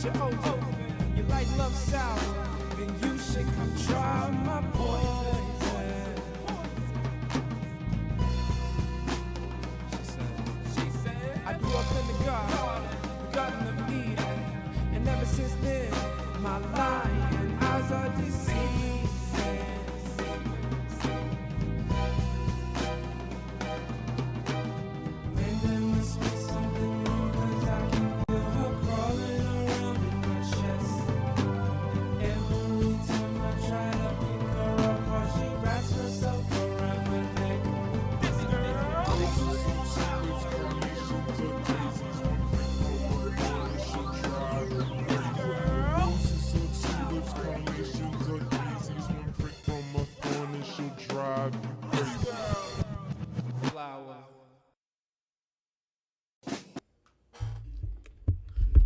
hold you open. You like love sour, then you should come try my poison. She said, I grew up in the garden of Eden, and ever since then, my lying eyes are deceiving.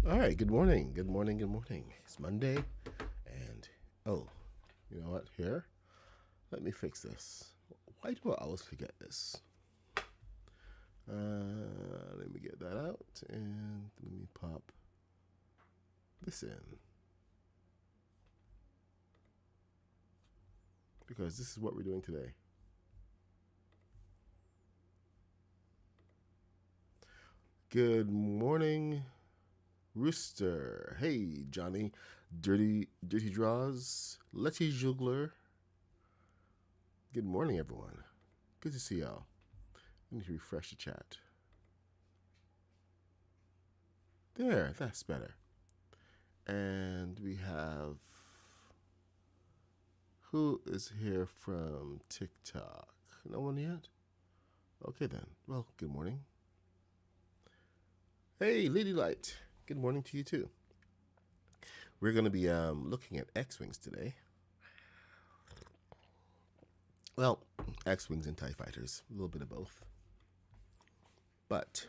All right, good morning. Good morning. Good morning. It's Monday, and oh, you know what? Here, let me fix this. Why do I always forget this? Let me get that out, and let me pop this in. Because this is what we're doing today. Good morning, Rooster. Hey, Johnny. Dirty Draws. Letty Jugler. Good morning, everyone. Good to see y'all. I need to refresh the chat. There, that's better. And we have... Who is here from TikTok? No one yet? Okay then. Well, good morning. Hey, Lady Light. Good morning to you too. We're going to be looking at X-Wings today. Well, X-Wings and TIE Fighters. A little bit of both. But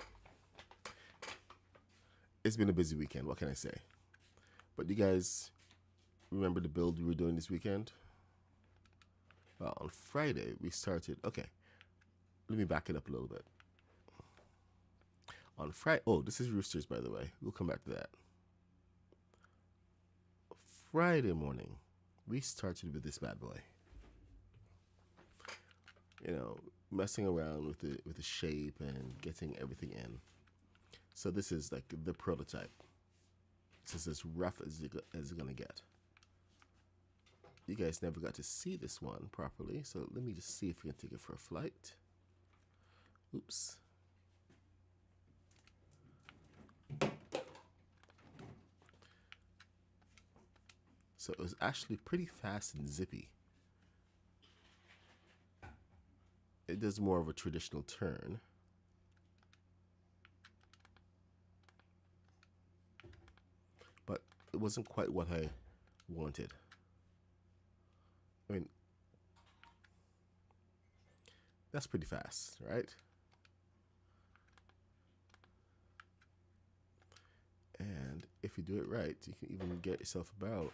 it's been a busy weekend. What can I say? But you guys remember the build we were doing this weekend? Well, on Friday, we started... Okay, let me back it up a little bit. On Friday... Oh, this is Roosters, by the way. We'll come back to that. Friday morning, we started with this bad boy. You know, messing around with the shape and getting everything in. So this is like the prototype. This is as rough as it's going to get. You guys never got to see this one properly, so let me just see if we can take it for a flight. Oops. So it was actually pretty fast and zippy. It does more of a traditional turn. But it wasn't quite what I wanted. I mean, that's pretty fast, right? And if you do it right, you can even get yourself a barrel,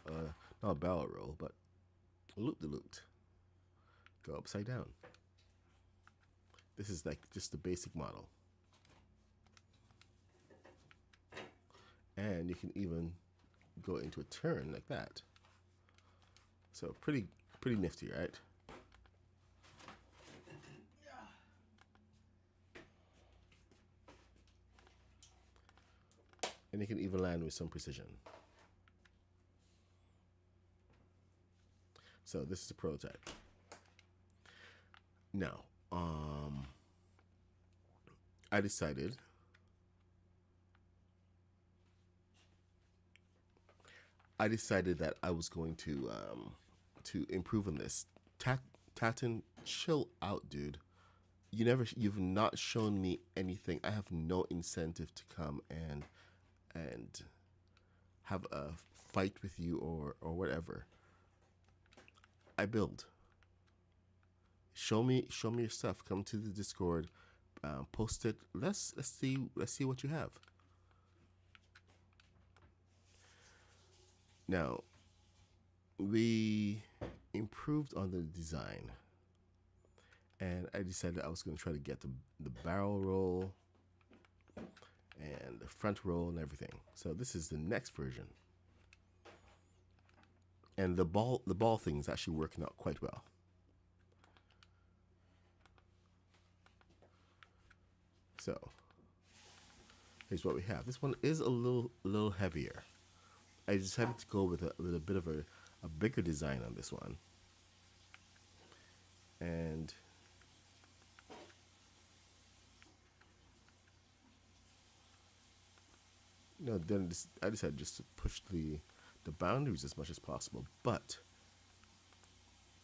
not a barrel roll, but loop-de-looped. Go upside down. This is like just the basic model. And you can even go into a turn like that. So pretty nifty, right? And you can even land with some precision. So this is the prototype. Now, I decided that I was going to improve on this. Tatin, chill out, dude. You've not shown me anything. I have no incentive to come and have a fight with you or whatever. I build. Show me your stuff. Come to the Discord, post it. Let's see what you have. Now, we improved on the design, and I decided I was going to try to get the barrel roll and the front roll and everything. So this is the next version. And the ball thing is actually working out quite well. So here's what we have. This one is a little heavier. I decided to go with a bit of a bigger design on this one. And then I decided just to push the boundaries as much as possible. But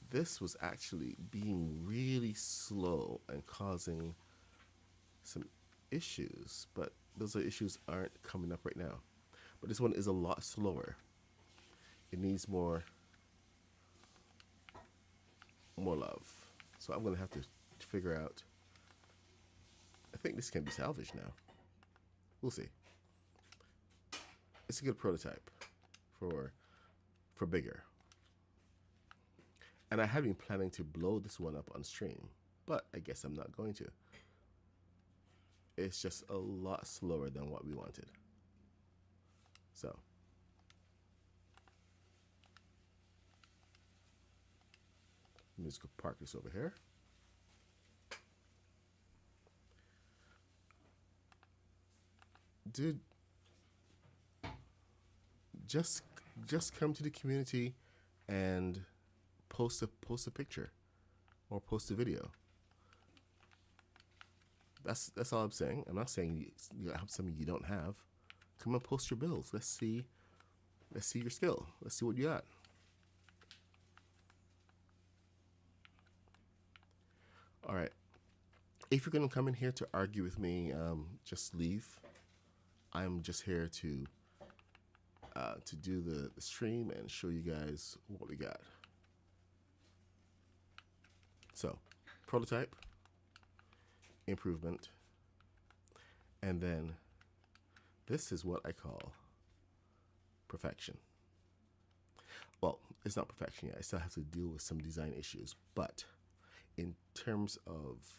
this was actually being really slow and causing some issues. But those issues aren't coming up right now. But this one is a lot slower. It needs more love. So I'm gonna have to figure out. I think this can be salvaged now. We'll see. It's a good prototype for bigger. And I had been planning to blow this one up on stream, but I guess I'm not going to. It's just a lot slower than what we wanted. So let me just go park this over here. Dude, just come to the community and post a picture or post a video. That's all I'm saying. I'm not saying you have something you don't have. Come and post your builds. Let's see your skill. Let's see what you got. All right. If you're gonna come in here to argue with me, just leave. I'm just here to do the stream and show you guys what we got. So, prototype, improvement, and then this is what I call perfection. Well, it's not perfection yet. I still have to deal with some design issues, but in terms of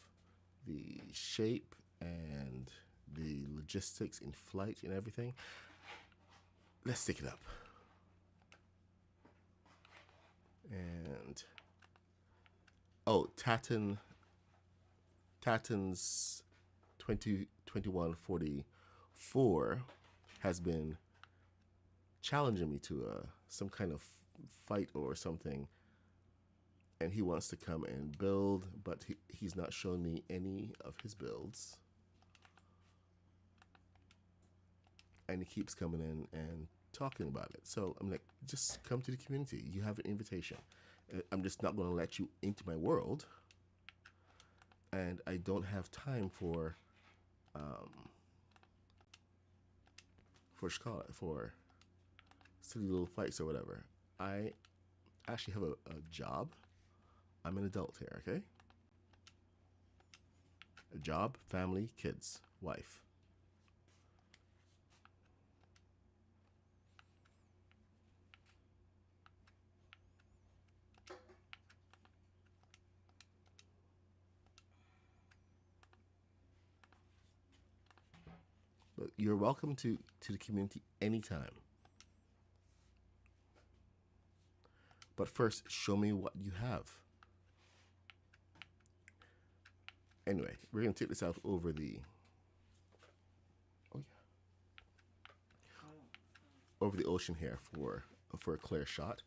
the shape and the logistics in flight and everything, let's stick it up. And Tatton's 2021-44 has been challenging me to some kind of fight or something, and he wants to come and build, but he's not shown me any of his builds, and he keeps coming in and talking about it. So I'm like, just come to the community. You have an invitation. I'm just not going to let you into my world, and I don't have time for silly little fights or whatever. I actually have a job. I'm an adult here, okay? A job, family, kids, wife. But you're welcome to the community anytime. But first, show me what you have. Anyway, we're going to take this out over the ocean here for a clear shot.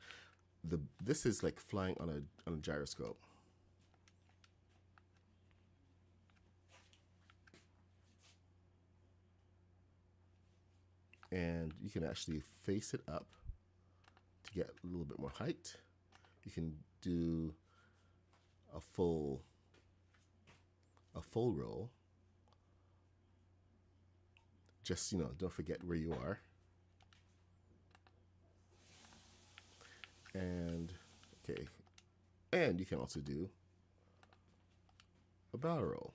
This is like flying on a gyroscope. And you can actually face it up to get a little bit more height. You can do a full roll. Just, don't forget where you are. And okay, and you can also do a barrel roll.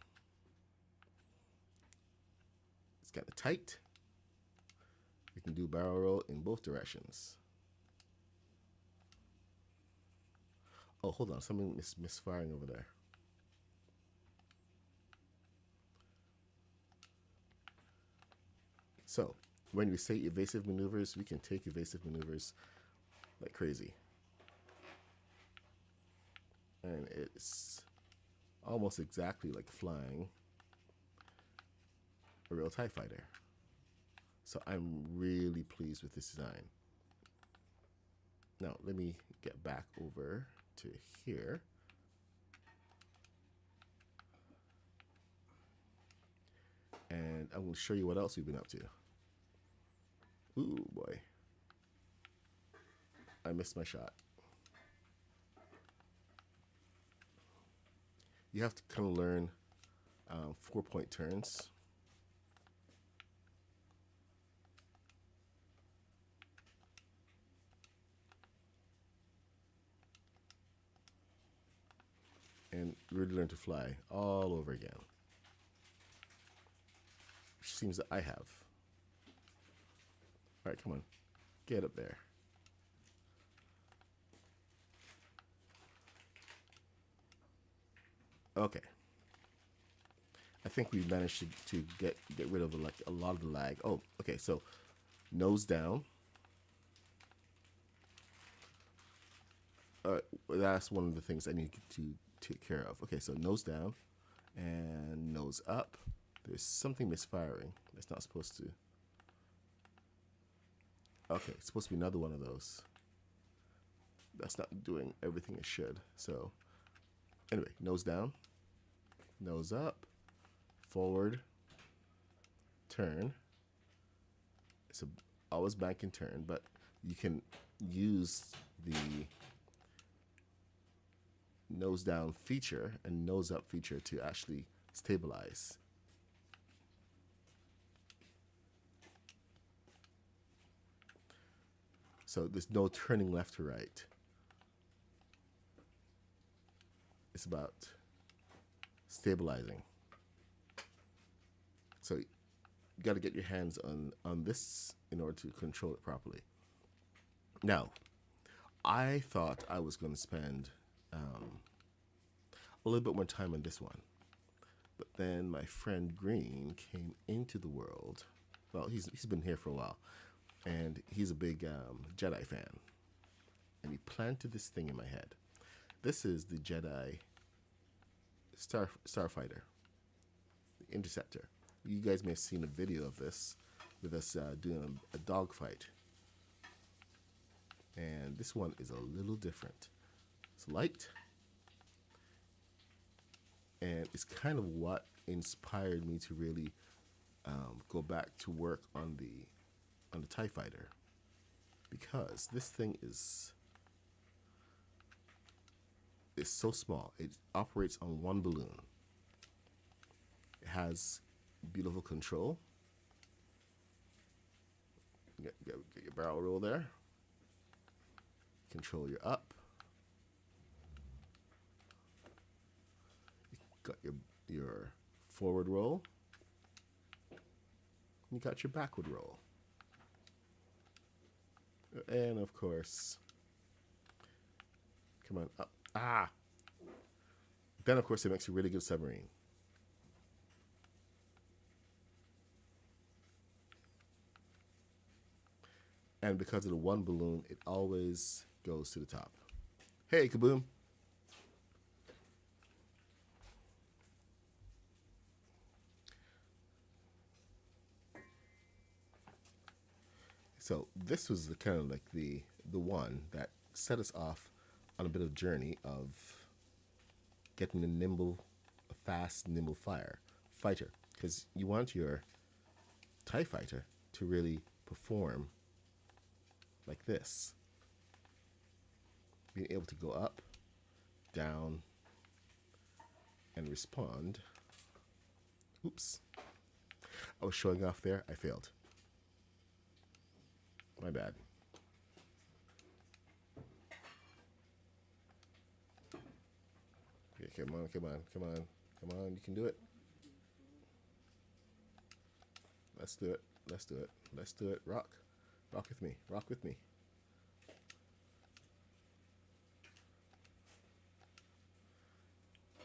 It's kind of tight. You can do barrel roll in both directions. Oh, hold on, something is misfiring over there. So when we say evasive maneuvers, we can take evasive maneuvers like crazy. And it's almost exactly like flying a real TIE fighter. So I'm really pleased with this design. Now, let me get back over to here. And I'm going to show you what else we've been up to. Ooh, boy. I missed my shot. You have to kind of learn 4-point turns. And really learn to fly all over again. Which seems that I have. All right, come on. Get up there. Okay. I think we managed to get rid of like a lot of the lag. Oh, okay. So nose down. That's one of the things I need to take care of. Okay, so nose down and nose up. There's something misfiring. It's not supposed to. Okay, it's supposed to be another one of those. That's not doing everything it should. So anyway, nose down, nose up, forward, turn. It's always bank and turn, but you can use the nose down feature and nose up feature to actually stabilize. So there's no turning left to right. It's about stabilizing. So you got to get your hands on this in order to control it properly. Now, I thought I was going to spend a little bit more time on this one. But then my friend Green came into the world. Well, he's been here for a while. And he's a big Jedi fan. And he planted this thing in my head. This is the Jedi Starfighter, the Interceptor. You guys may have seen a video of this with us doing a dogfight. And this one is a little different. It's light. And it's kind of what inspired me to really go back to work on the TIE Fighter, because this thing is so small. It operates on one balloon. It has beautiful control. Get your barrel roll there. Control your up. You got your forward roll. You got your backward roll. And of course, come on up. Ah! Then of course it makes a really good submarine. And because of the one balloon, it always goes to the top. Hey, Kaboom! So this was the kind of like the one that set us off on a bit of journey of getting a fast, nimble fighter, because you want your TIE fighter to really perform like this, being able to go up, down, and respond. Oops, I was showing off there. I failed. My bad. Okay, come on, come on, come on, come on, you can do it. Let's do it, let's do it, let's do it. Rock with me, rock with me.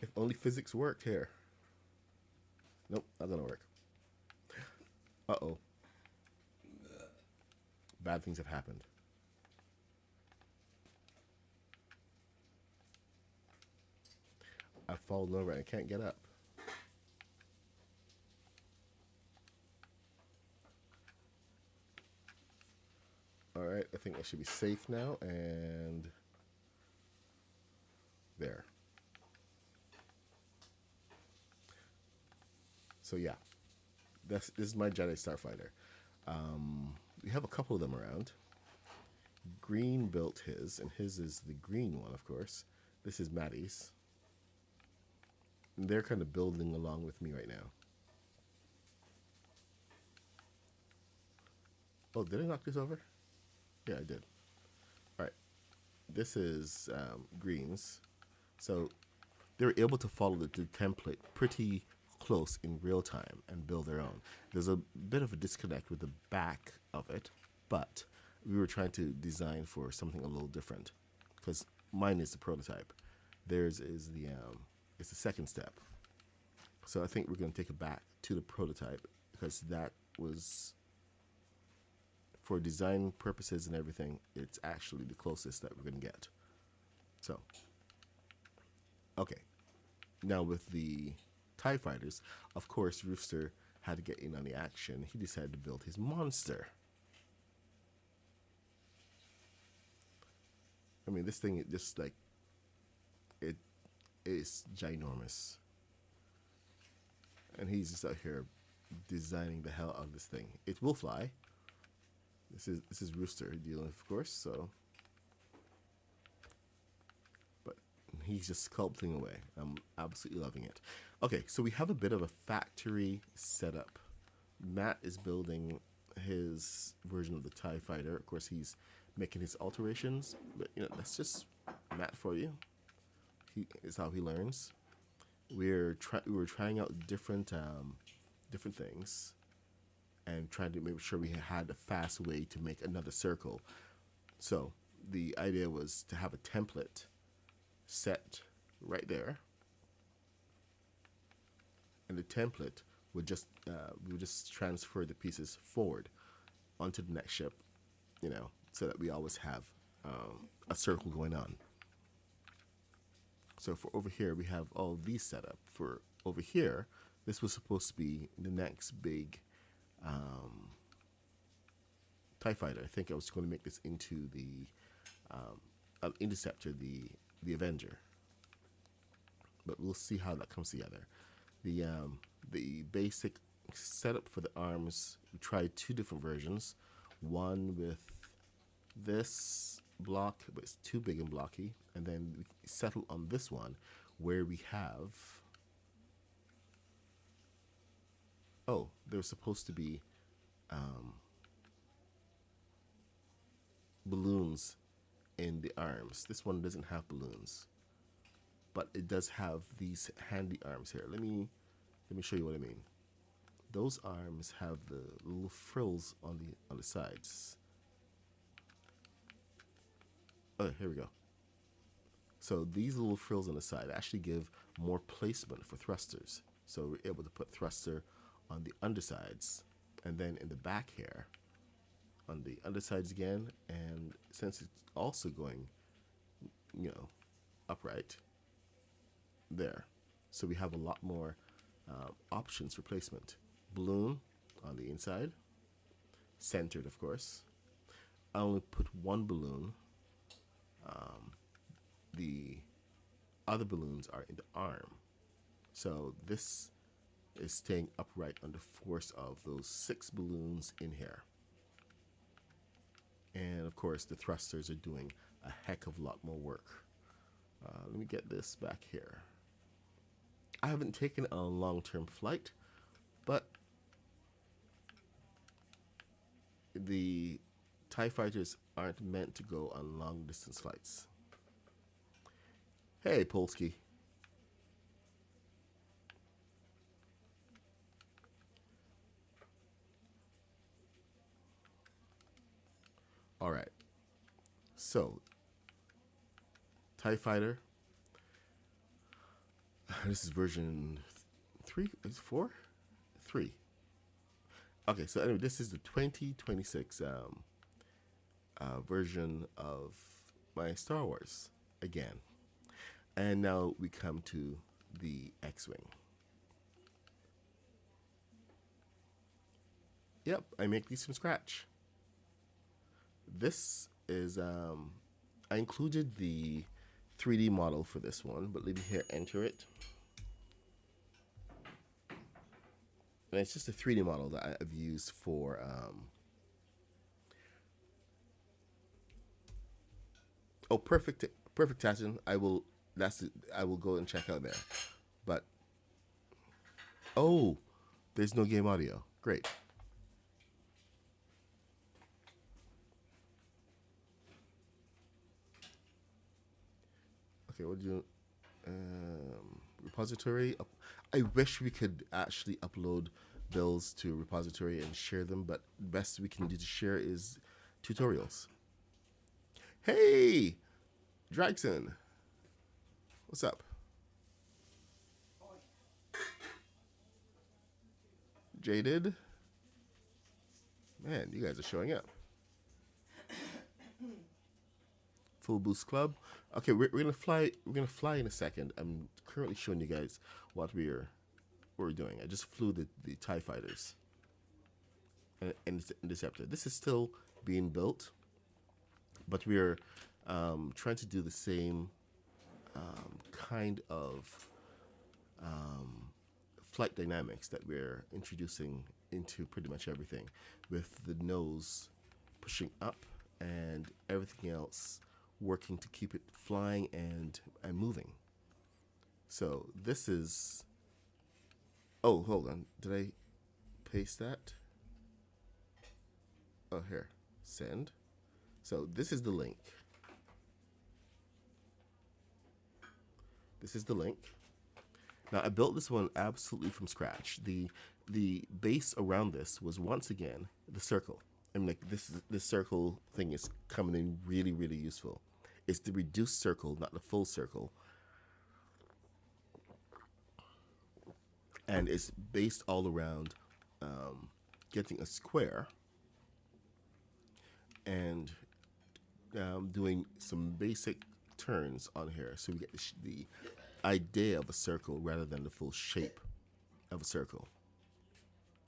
If only physics worked here. Nope, not gonna work. Uh-oh. Bad things have happened. fallen over and I can't get up. All right, I think I should be safe now, and there. So yeah, this is my Jedi Starfighter. We have a couple of them around. Green built his, and his is the green one, of course. This is Maddie's. And they're kind of building along with me right now. Oh, did I knock this over? Yeah, I did. All right. This is Green's. So they were able to follow the template pretty close in real time and build their own. There's a bit of a disconnect with the back of it, but we were trying to design for something a little different because mine is the prototype. Theirs is the it's the second step. So I think we're going to take it back to the prototype because that was, for design purposes and everything, it's actually the closest that we're going to get. So, okay. Now with the TIE fighters, of course, Rooster had to get in on the action. He decided to build his monster. I mean, this thing is just like, it is ginormous. And he's just out here designing the hell out of this thing. It will fly. This is Rooster dealing, of course, so. But he's just sculpting away. I'm absolutely loving it. Okay, so we have a bit of a factory setup. Matt is building his version of the TIE Fighter. Of course, he's making his alterations, but you know, that's just Matt for you. He is how he learns. We were trying out different things and trying to make sure we had a fast way to make another circle. So the idea was to have a template set right there, and the template would just we would just transfer the pieces forward onto the next ship, you know, so that we always have a circle going on. So for over here, we have all these set up. For over here, this was supposed to be the next big TIE Fighter. I think I was going to make this into the Interceptor, the Avenger. But we'll see how that comes together. The basic setup for the arms, we tried two different versions. One with this block, but it's too big and blocky, and then we settle on this one where we have, oh, there's supposed to be balloons in the arms. This one doesn't have balloons, but it does have these handy arms here. Let me show you what I mean. Those arms have the little frills on the sides. Oh, here we go. So these little frills on the side actually give more placement for thrusters. So we're able to put thruster on the undersides, and then in the back here, on the undersides again. And since it's also going, you know, upright there, so we have a lot more options for placement. Balloon on the inside, centered, of course. I only put one balloon. The other balloons are in the arm. So this is staying upright under force of those 6 balloons in here. And of course, the thrusters are doing a heck of a lot more work. Let me get this back here. I haven't taken a long-term flight, but the TIE fighters aren't meant to go on long-distance flights. Hey, Polsky. All right. So, TIE Fighter. This is version 3. Is it 4? 3. Okay, so anyway, this is the 2026 version of my Star Wars again. And now we come to the X-Wing. Yep, I make these from scratch. This is, I included the 3D model for this one, but let me here enter it. And it's just a 3D model that I've used for, oh, perfect Tassin. I will go and check out there. But, oh, there's no game audio. Great. Okay, what do you repository? I wish we could actually upload builds to a repository and share them, but the best we can do to share is tutorials. Hey, Dragson, what's up? Jaded, man, you guys are showing up. Full Boost Club. Okay, we're gonna fly. We're gonna fly in a second. I'm currently showing you guys what we're doing. I just flew the TIE fighters and Interceptor. This is still being built, but we're trying to do the same kind of flight dynamics that we're introducing into pretty much everything, with the nose pushing up and everything else working to keep it flying and moving. So this is, oh, hold on, did I paste that? Oh, here, send. So this is the link. This is the link. Now I built this one absolutely from scratch. The base around this was, once again, the circle. I mean, like, this circle thing is coming in really, really useful. It's the reduced circle, not the full circle. And it's based all around getting a square and doing some basic turns on here, so we get the idea of a circle rather than the full shape of a circle.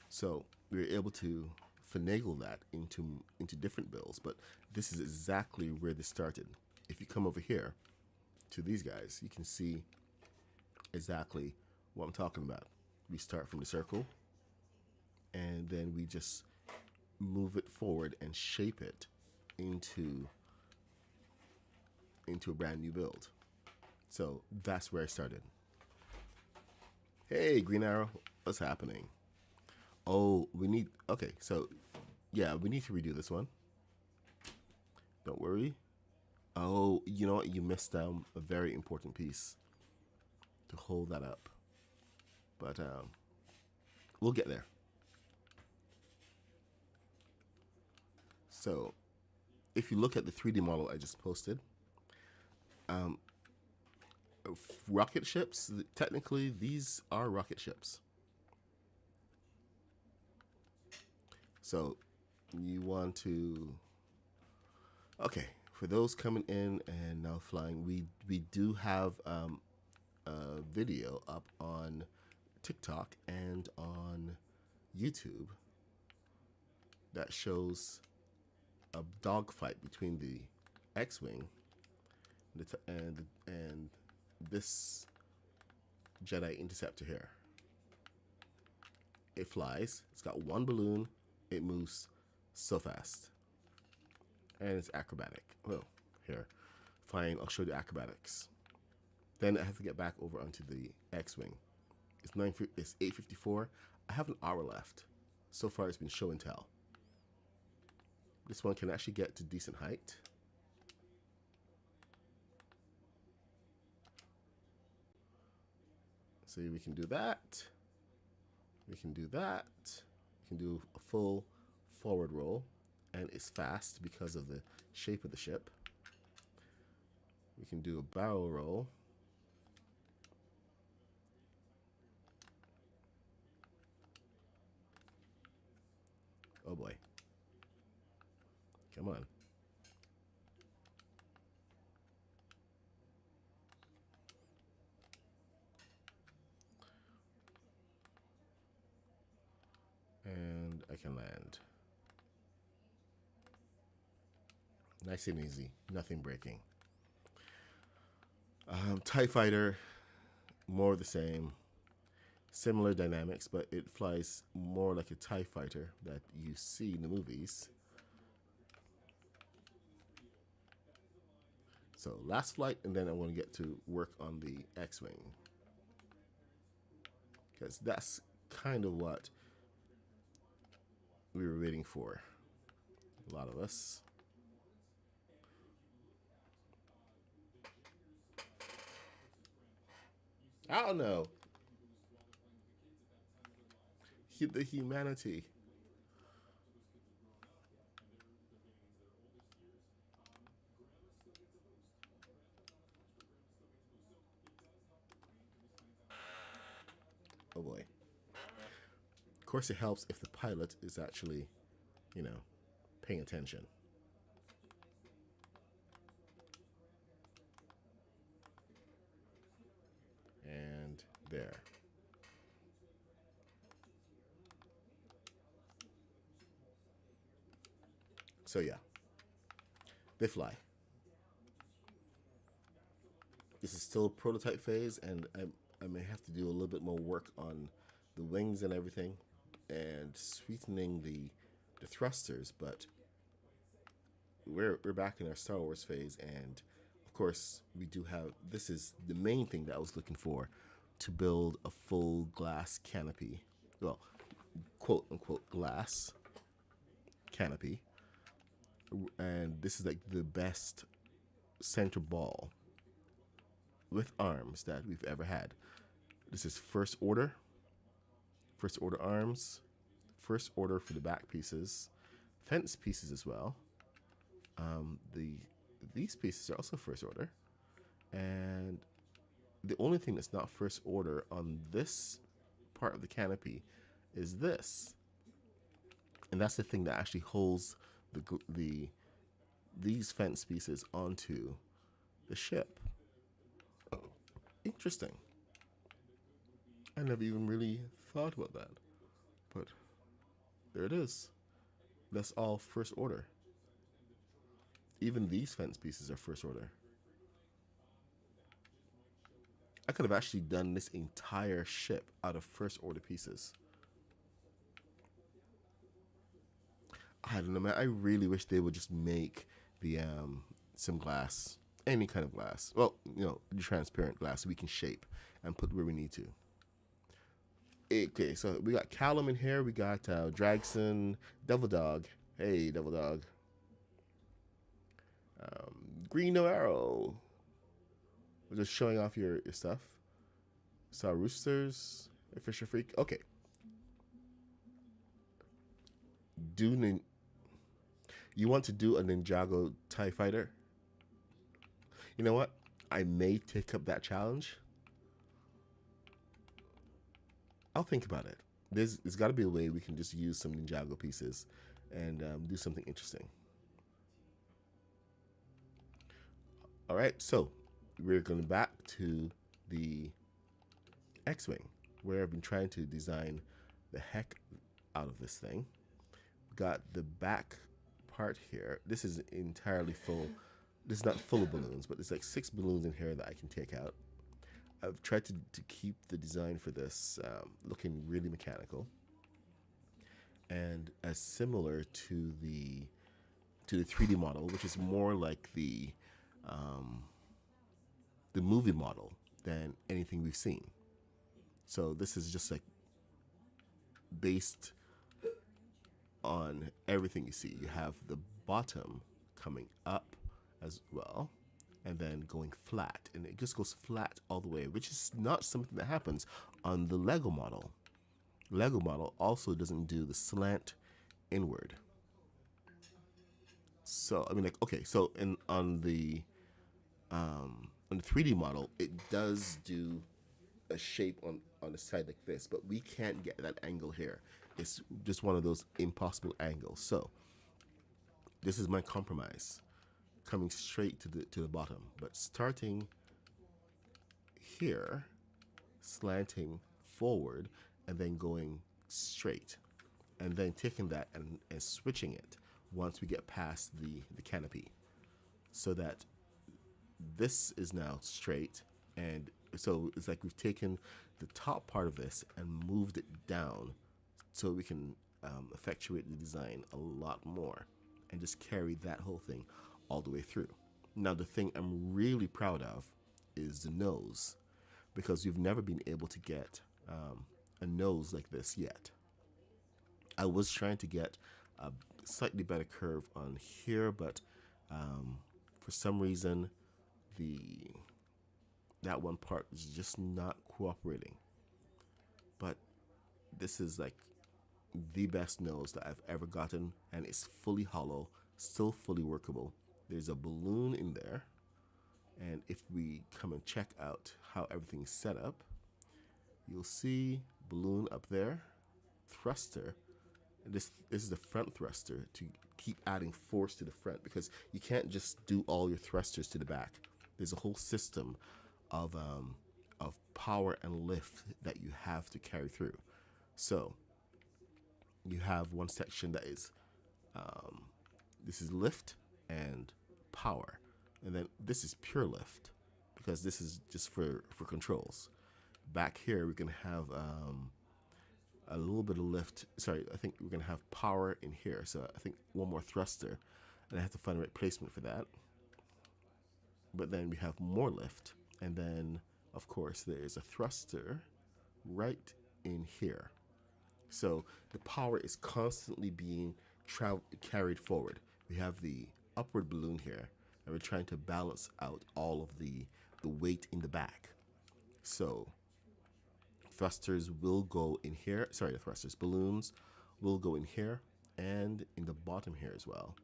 So we were able to finagle that into different builds, but this is exactly where this started. If you come over here to these guys, you can see exactly what I'm talking about. We start from the circle, and then we just move it forward and shape it into a brand new build. So that's where I started. Hey, Green Arrow, what's happening? Oh, okay, so yeah, we need to redo this one. Don't worry. Oh, you know what? You missed a very important piece to hold that up. But we'll get there. So if you look at the 3D model I just posted, rocket ships, technically these are rocket ships. So you want to, okay, for those coming in and now flying, we do have a video up on TikTok and on YouTube that shows a dogfight between the X-Wing and this Jedi Interceptor here. It flies. It's got one balloon. It moves so fast, and it's acrobatic. Well, here, fine. I'll show you acrobatics. Then I have to get back over onto the X-Wing. It's 8:54. I have an hour left. So far, it's been show and tell. This one can actually get to decent height. So we can do that. We can do that. We can do a full forward roll, and it's fast because of the shape of the ship. We can do a barrel roll. Oh boy. Come on. can land. Nice and easy, nothing breaking. TIE Fighter, more of the same. Similar dynamics, but it flies more like a TIE Fighter that you see in the movies. So last flight, and then I want to get to work on the X-Wing. Because that's kind of what we were waiting for. A lot of us. I don't know. The humanity. Oh boy. Of course, it helps if the pilot is actually, paying attention. And there. So yeah, they fly. This is still prototype phase, and I may have to do a little bit more work on the wings and everything, and sweetening the thrusters. But we're back in our Star Wars phase, and of course we do have. This is the main thing that I was looking for, to build a full glass canopy. Well, quote unquote glass canopy, and this is like the best center ball with arms that we've ever had. This is first order arms, first order for the back pieces, fence pieces as well. These pieces are also first order, and the only thing that's not first order on this part of the canopy is this, and that's the thing that actually holds these fence pieces onto the ship. Interesting. I never even really thought about that, but there it is. That's all first order. Even these fence pieces are first order. I could have actually done this entire ship out of first order pieces. I don't know, man. I really wish they would just make the some glass, any kind of glass. Well, transparent glass we can shape and put where we need to. Okay, so we got Callum in here. We got Dragson, Devil Dog. Hey, Devil Dog. Green No Arrow. We're just showing off your stuff. Saw Roosters, a Fisher Freak. Okay. You want to do a Ninjago TIE Fighter? You know what? I may take up that challenge. I'll think about it. There's got to be a way we can just use some Ninjago pieces and do something interesting. All right, so we're going back to the X-Wing, where I've been trying to design the heck out of this thing. Got the back part here. This is entirely full. This is not full of balloons, but there's like 6 balloons in here that I can take out. I've tried to keep the design for this looking really mechanical and as similar to the 3D model, which is more like the movie model than anything we've seen. So this is just like based on everything you see. You have the bottom coming up as well, and then going flat, and it just goes flat all the way, which is not something that happens on the Lego model. Lego model also doesn't do the slant inward. So I mean, like, okay, so on the 3D model, it does do a shape on the side like this, but we can't get that angle here. It's just one of those impossible angles. So this is my compromise, coming straight to the bottom, but starting here, slanting forward, and then going straight, and then taking that and switching it once we get past the canopy, so that this is now straight. And so it's like we've taken the top part of this and moved it down so we can effectuate the design a lot more and just carry that whole thing all the way through. Now, the thing I'm really proud of is the nose, because we've never been able to get a nose like this yet. I was trying to get a slightly better curve on here, but for some reason, that one part is just not cooperating. But this is like the best nose that I've ever gotten, and it's fully hollow, still fully workable. There's a balloon in there, and if we come and check out how everything's set up, you'll see balloon up there, thruster. And this is the front thruster to keep adding force to the front, because you can't just do all your thrusters to the back. There's a whole system of power and lift that you have to carry through. So you have one section that is this is lift and power, and then this is pure lift, because this is just for controls. Back here we can have a little bit of lift. Sorry, I think we're gonna have power in here, so I think one more thruster, and I have to find the right placement for that. But then we have more lift, and then of course there is a thruster right in here. So the power is constantly being carried forward. We have the upward balloon here, and we're trying to balance out all of the weight in the back. So thrusters will go in here. Sorry, the thrusters, balloons will go in here and in the bottom here as well.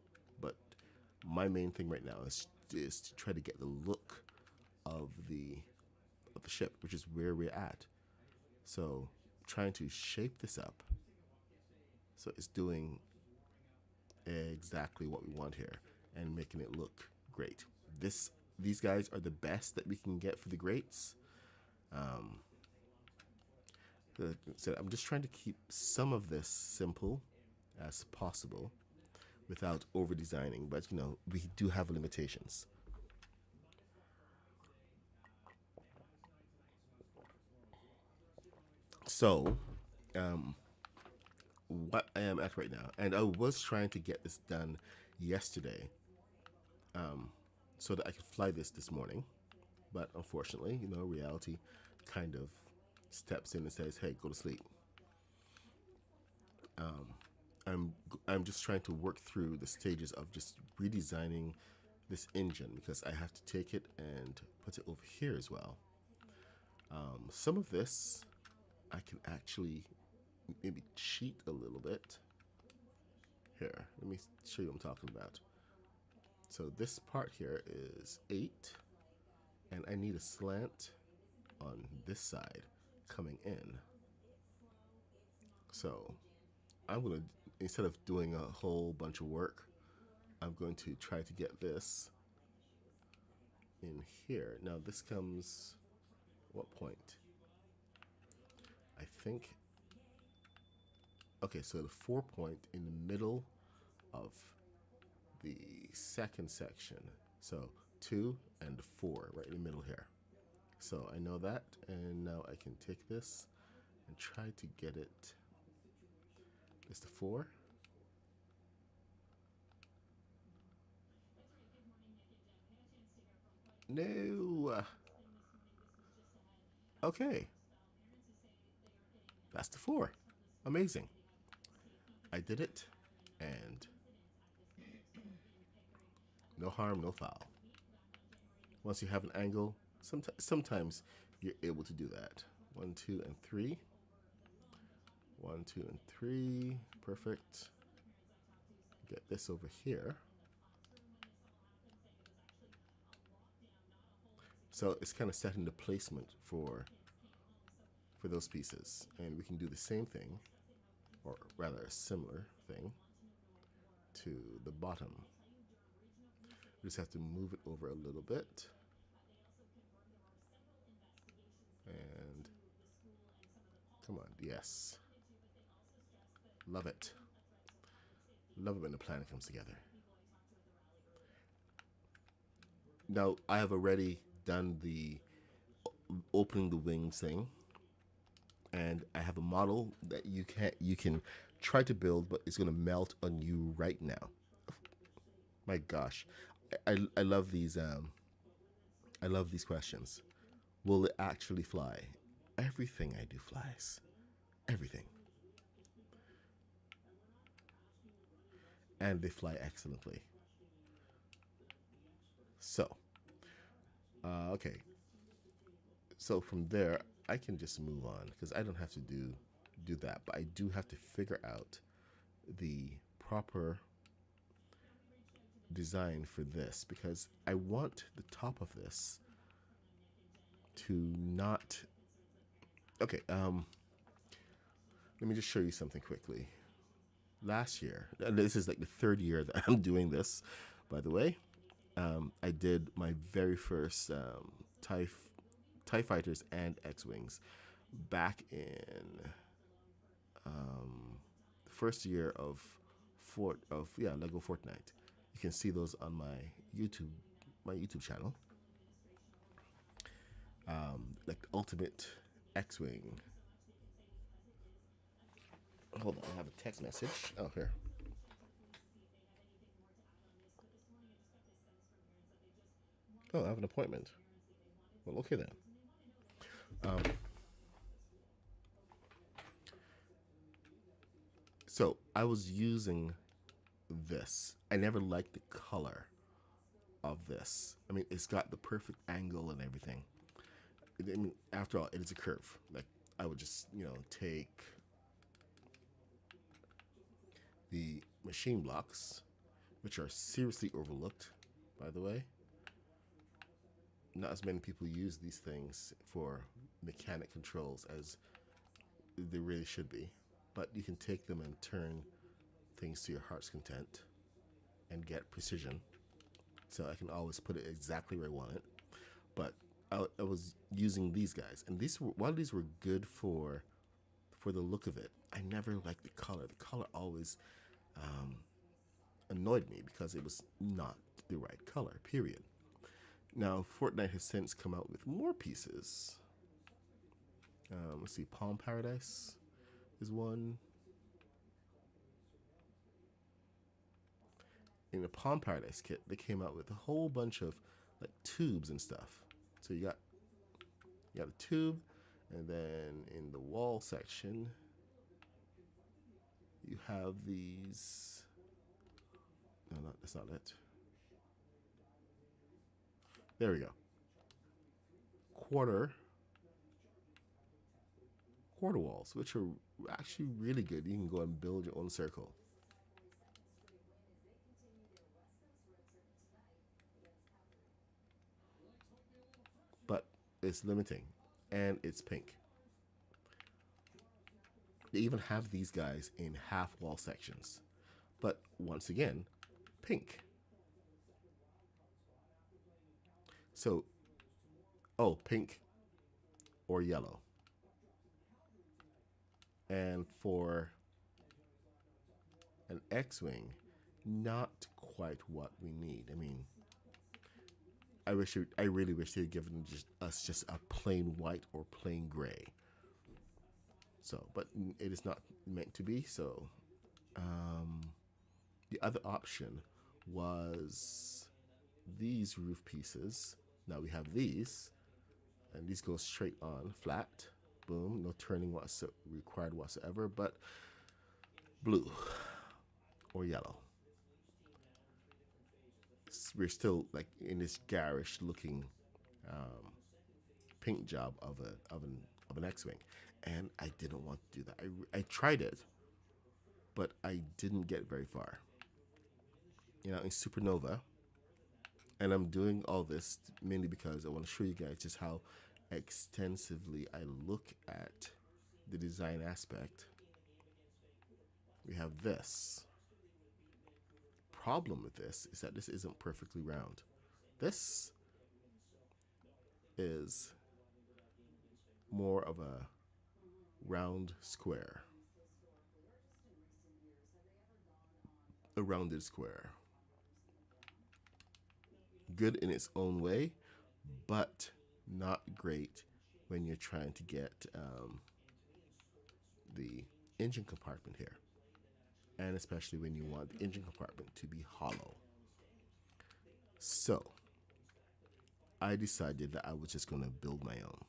But my main thing right now is to try to get the look of the ship, which is where we're at. So trying to shape this up so it's doing exactly what we want here and making it look great. These guys are the best that we can get for the greats. So I'm just trying to keep some of this simple as possible without over designing, but you know, we do have limitations. So what I am at right now, and I was trying to get this done yesterday, so that I could fly this morning, but unfortunately, you know, reality kind of steps in and says, "Hey, go to sleep." I'm just trying to work through the stages of just redesigning this engine, because I have to take it and put it over here as well. Some of this I can actually maybe cheat a little bit. Here, let me show you what I'm talking about. So this part here is 8, and I need a slant on this side coming in. So I'm gonna, instead of doing a whole bunch of work, I'm going to try to get this in here. Now this comes, what point? I think, okay, so the 4 point in the middle of the second section. So 2 and 4 right in the middle here. So I know that, and now I can take this and try to get it. It's the 4. No. Okay. That's the 4. Amazing. I did it, and no harm, no foul. Once you have an angle, sometimes you're able to do that. 1, 2, and 3. 1, 2, and 3. Perfect. Get this over here. So it's kind of setting the placement for those pieces, and we can do the same thing, or rather a similar thing, to the bottom. We just have to move it over a little bit, and come on, yes. Love it. Love it when the plan comes together. Now, I have already done the opening the wings thing, and I have a model that you can try to build, but it's going to melt on you right now. My gosh, I love these. I love these questions. Will it actually fly? Everything I do flies. Everything, and they fly excellently. So, okay. So from there, I can just move on because I don't have to do that, but I do have to figure out the proper design for this because I want the top of this to not. Okay, let me just show you something quickly. Last year, and this is like the third year that I'm doing this, by the way. I did my very first TIE fighters and X Wings back in the first year of Lego Fortnite. You can see those on my YouTube channel. Like Ultimate X Wing. Hold on, I have a text message. Oh, here. Oh, I have an appointment. Well, okay then. Um, so I was using this. I never liked the color of this. I mean, it's got the perfect angle and everything. I mean, after all, it is a curve. Like I would just, take the machine blocks, which are seriously overlooked, by the way. Not as many people use these things for mechanic controls as they really should be. But you can take them and turn things to your heart's content and get precision. So I can always put it exactly where I want it. But I was using these guys, and while these were good for the look of it, I never liked the color. The color always annoyed me because it was not the right color. Period. Now Fortnite has since come out with more pieces. Let's see, Palm Paradise is one. In the Palm Paradise kit, they came out with a whole bunch of like tubes and stuff. So you got a tube, and then in the wall section, you have these. No, that's not it. There we go. Quarter quarter walls, which are actually really good. You can go and build your own circle. But it's limiting, and it's pink. They even have these guys in half wall sections, but once again, pink. So, oh, pink or yellow. And for an X-wing, not quite what we need. I mean, I really wish they had given us a plain white or plain gray. So, but it is not meant to be. So, um, the other option was these roof pieces. Now we have these, and these go straight on flat. Boom, no turning required whatsoever, but blue or yellow. We're still like in this garish looking um, paint job of an X-wing, and I didn't want to do that. I tried it, but I didn't get very far. In Supernova, and I'm doing all this mainly because I want to show you guys just how extensively I look at the design aspect. We have this. Problem with this is that this isn't perfectly round. This is more of a round square. a rounded square. Good in its own way, but not great when you're trying to get the engine compartment here. And especially when you want the engine compartment to be hollow. So I decided that I was just going to build my own.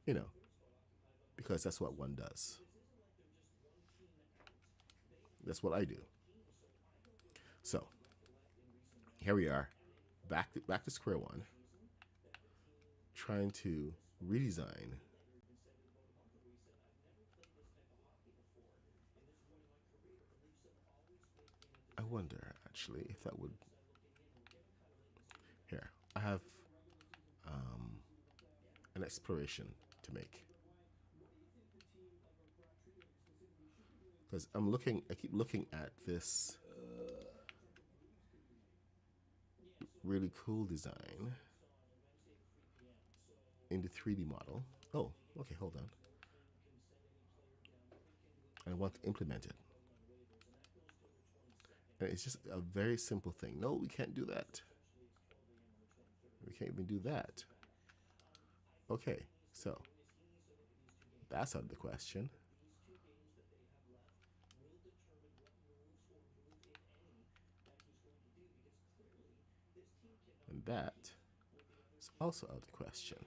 You know, because that's what one does. That's what I do. So here we are, back to square one, trying to redesign. I wonder actually if that would. Here, I have an exploration to make because I keep looking at this really cool design in the 3D model. Oh, okay, hold on. I want to implement it. And it's just a very simple thing. No, we can't do that. We can't even do that. Okay, so that's out of the question. And that is also out of the question.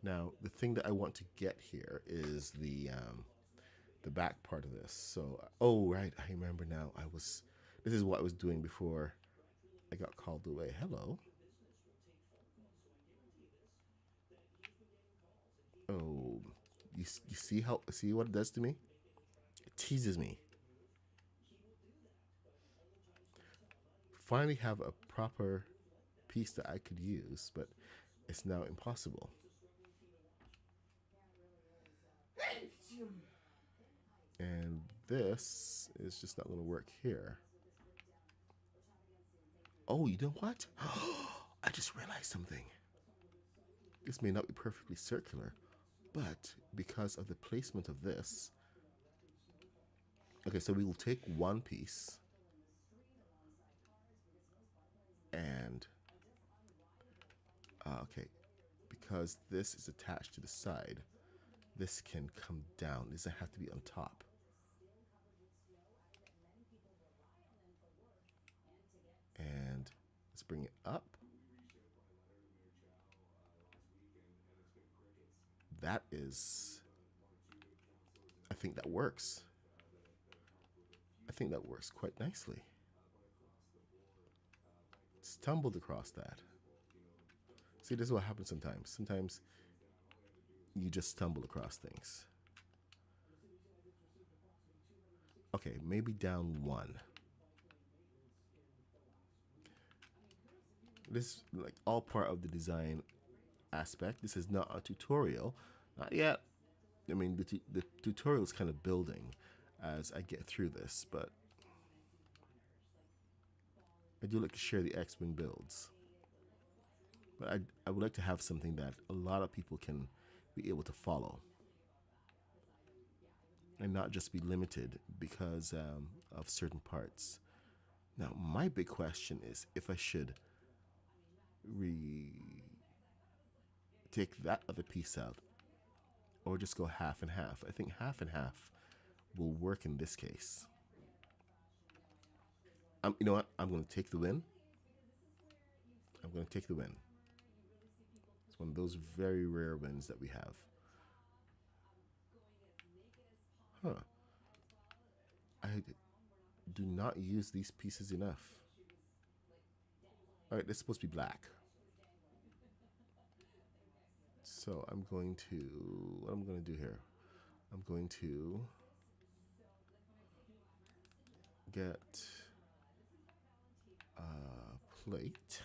Now, the thing that I want to get here is the back part of this. So, oh right, I remember now. This is what I was doing before I got called away. Hello. Oh, you see what it does to me? It teases me. Finally have a proper piece that I could use, but it's now impossible. And this is just not going to work here. Oh, you know what? I just realized something. This may not be perfectly circular, but because of the placement of this. Okay, so we will take one piece and. Okay, because this is attached to the side, this can come down. It doesn't have to be on top. And let's bring it up. That is. I think that works. I think that works quite nicely. Stumbled across that. See, this is what happens sometimes. Sometimes you just stumble across things. Okay, maybe down one. This is like all part of the design aspect. This is not a tutorial. Not yet. I mean, the tutorial is kind of building as I get through this, but I do like to share the X-Wing builds. But I would like to have something that a lot of people can be able to follow and not just be limited because of certain parts. Now, my big question is if I should take that other piece out or just go half and half. I think half and half will work in this case. You know what? I'm going to take the win. I'm going to take the win. It's one of those very rare wins that we have. Huh. I do not use these pieces enough. All right, this is supposed to be black. So I'm going to, what I'm going to do here, I'm going to get a plate.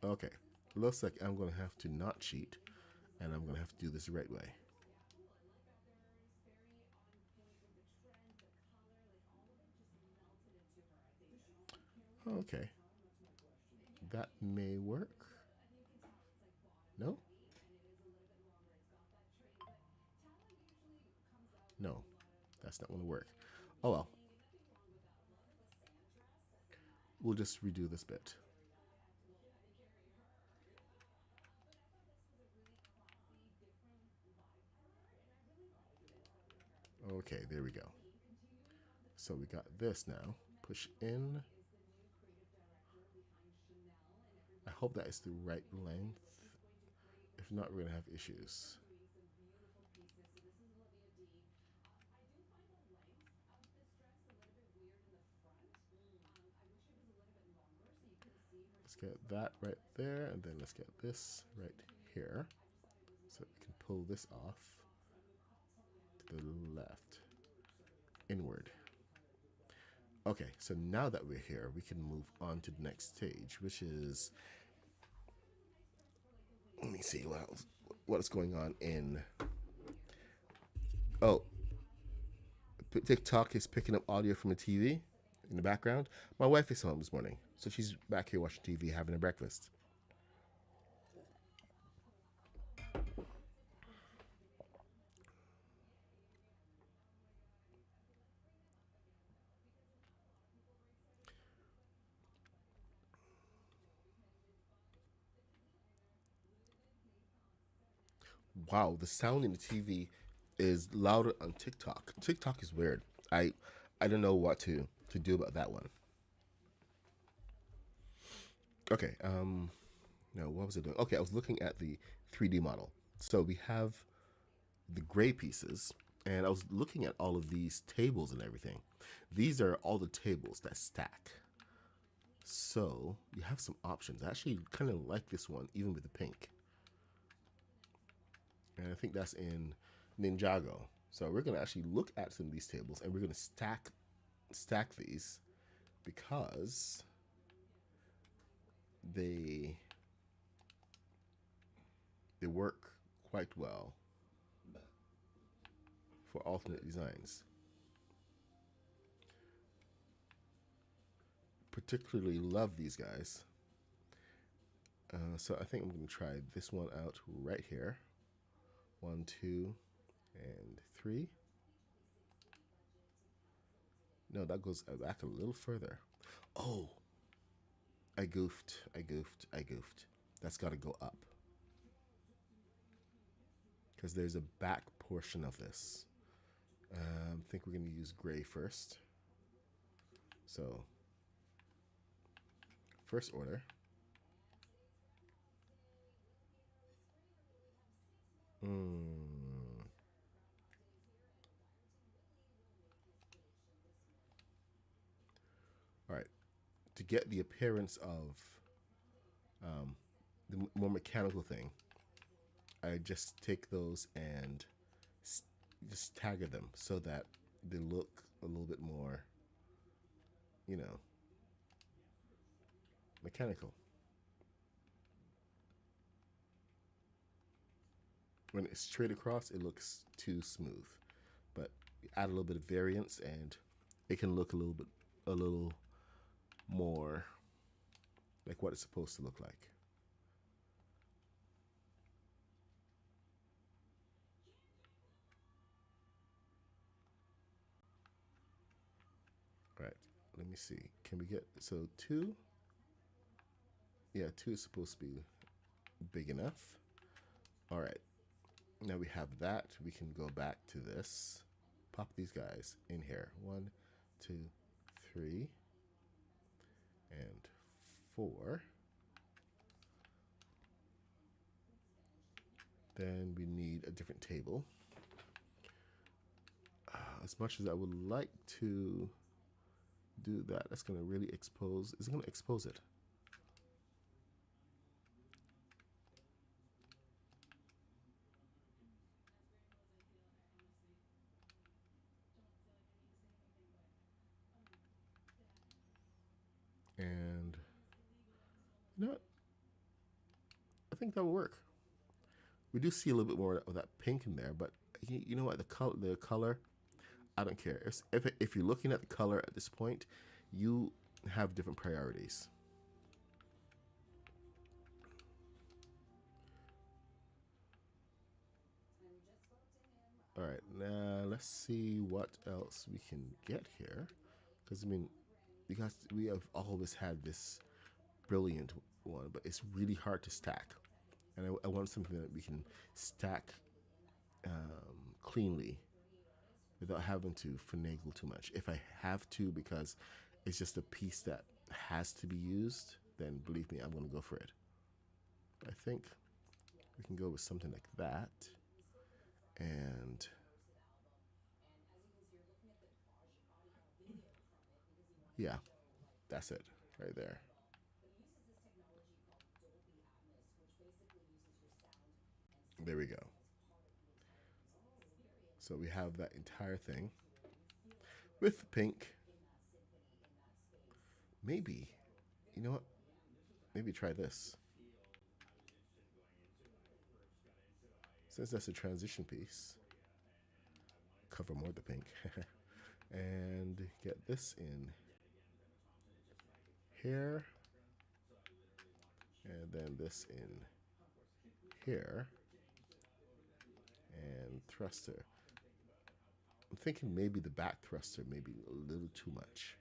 Okay, looks like I'm going to have to not cheat And I'm going to have to do this the right way. Okay. That may work. No? No. That's not going to work. Oh well. We'll just redo this bit. Okay, there we go. So we got this now. Push in. I hope that is the right length. If not, we're going to have issues. Let's get that right there, and then let's get this right here. So we can pull this off to the left, inward. Okay, so now that we're here, we can move on to the next stage, which is, let me see what is going on in, oh, TikTok is picking up audio from a TV in the background. My wife is home this morning, so she's back here watching TV, having a breakfast. Wow, the sound in the TV is louder on TikTok. TikTok is weird. I don't know what to do about that one. Okay, no, what was I doing? Okay, I was looking at the 3D model. So we have the gray pieces, and I was looking at all of these tables and everything. These are all the tables that stack. So you have some options. I actually kind of like this one, even with the pink. And I think that's in Ninjago. So we're going to actually look at some of these tables, and we're going to stack these because they work quite well for alternate designs. Particularly love these guys. So I think I'm going to try this one out right here. 1, 2, and 3. No, that goes back a little further. Oh, I goofed. That's got to go up. Because there's a back portion of this. I think we're going to use gray first. So, first order. All right. To get the appearance of the more mechanical thing, I just take those and just stagger them so that they look a little bit more, you know, mechanical. When it's straight across, it looks too smooth, but add a little bit of variance and it can look a little more like what it's supposed to look like. All right, let me see. Can we get, so 2? Yeah, 2 is supposed to be big enough. All right, now we have that. We can go back to this. Pop these guys in here. 1, 2, 3, and 4. Then we need a different table. As much as I would like to do that, that's going to really expose. Is it going to expose it? And you know what? I think that will work. We do see a little bit more of that pink in there, but you know what? The color, I don't care. If you're looking at the color at this point, you have different priorities. All right, now let's see what else we can get here, because I mean, because we have always had this brilliant one, but it's really hard to stack, and I want something that we can stack cleanly without having to finagle too much. If I have to, because it's just a piece that has to be used, then believe me, I'm going to go for it. I think we can go with something like that. And yeah, that's it right there. There we go. So we have that entire thing with the pink. Maybe, you know what? Maybe try this. Since that's a transition piece, cover more of the pink. And get this in here. And then this in here. And thruster. I'm thinking maybe the back thruster may be a little too much.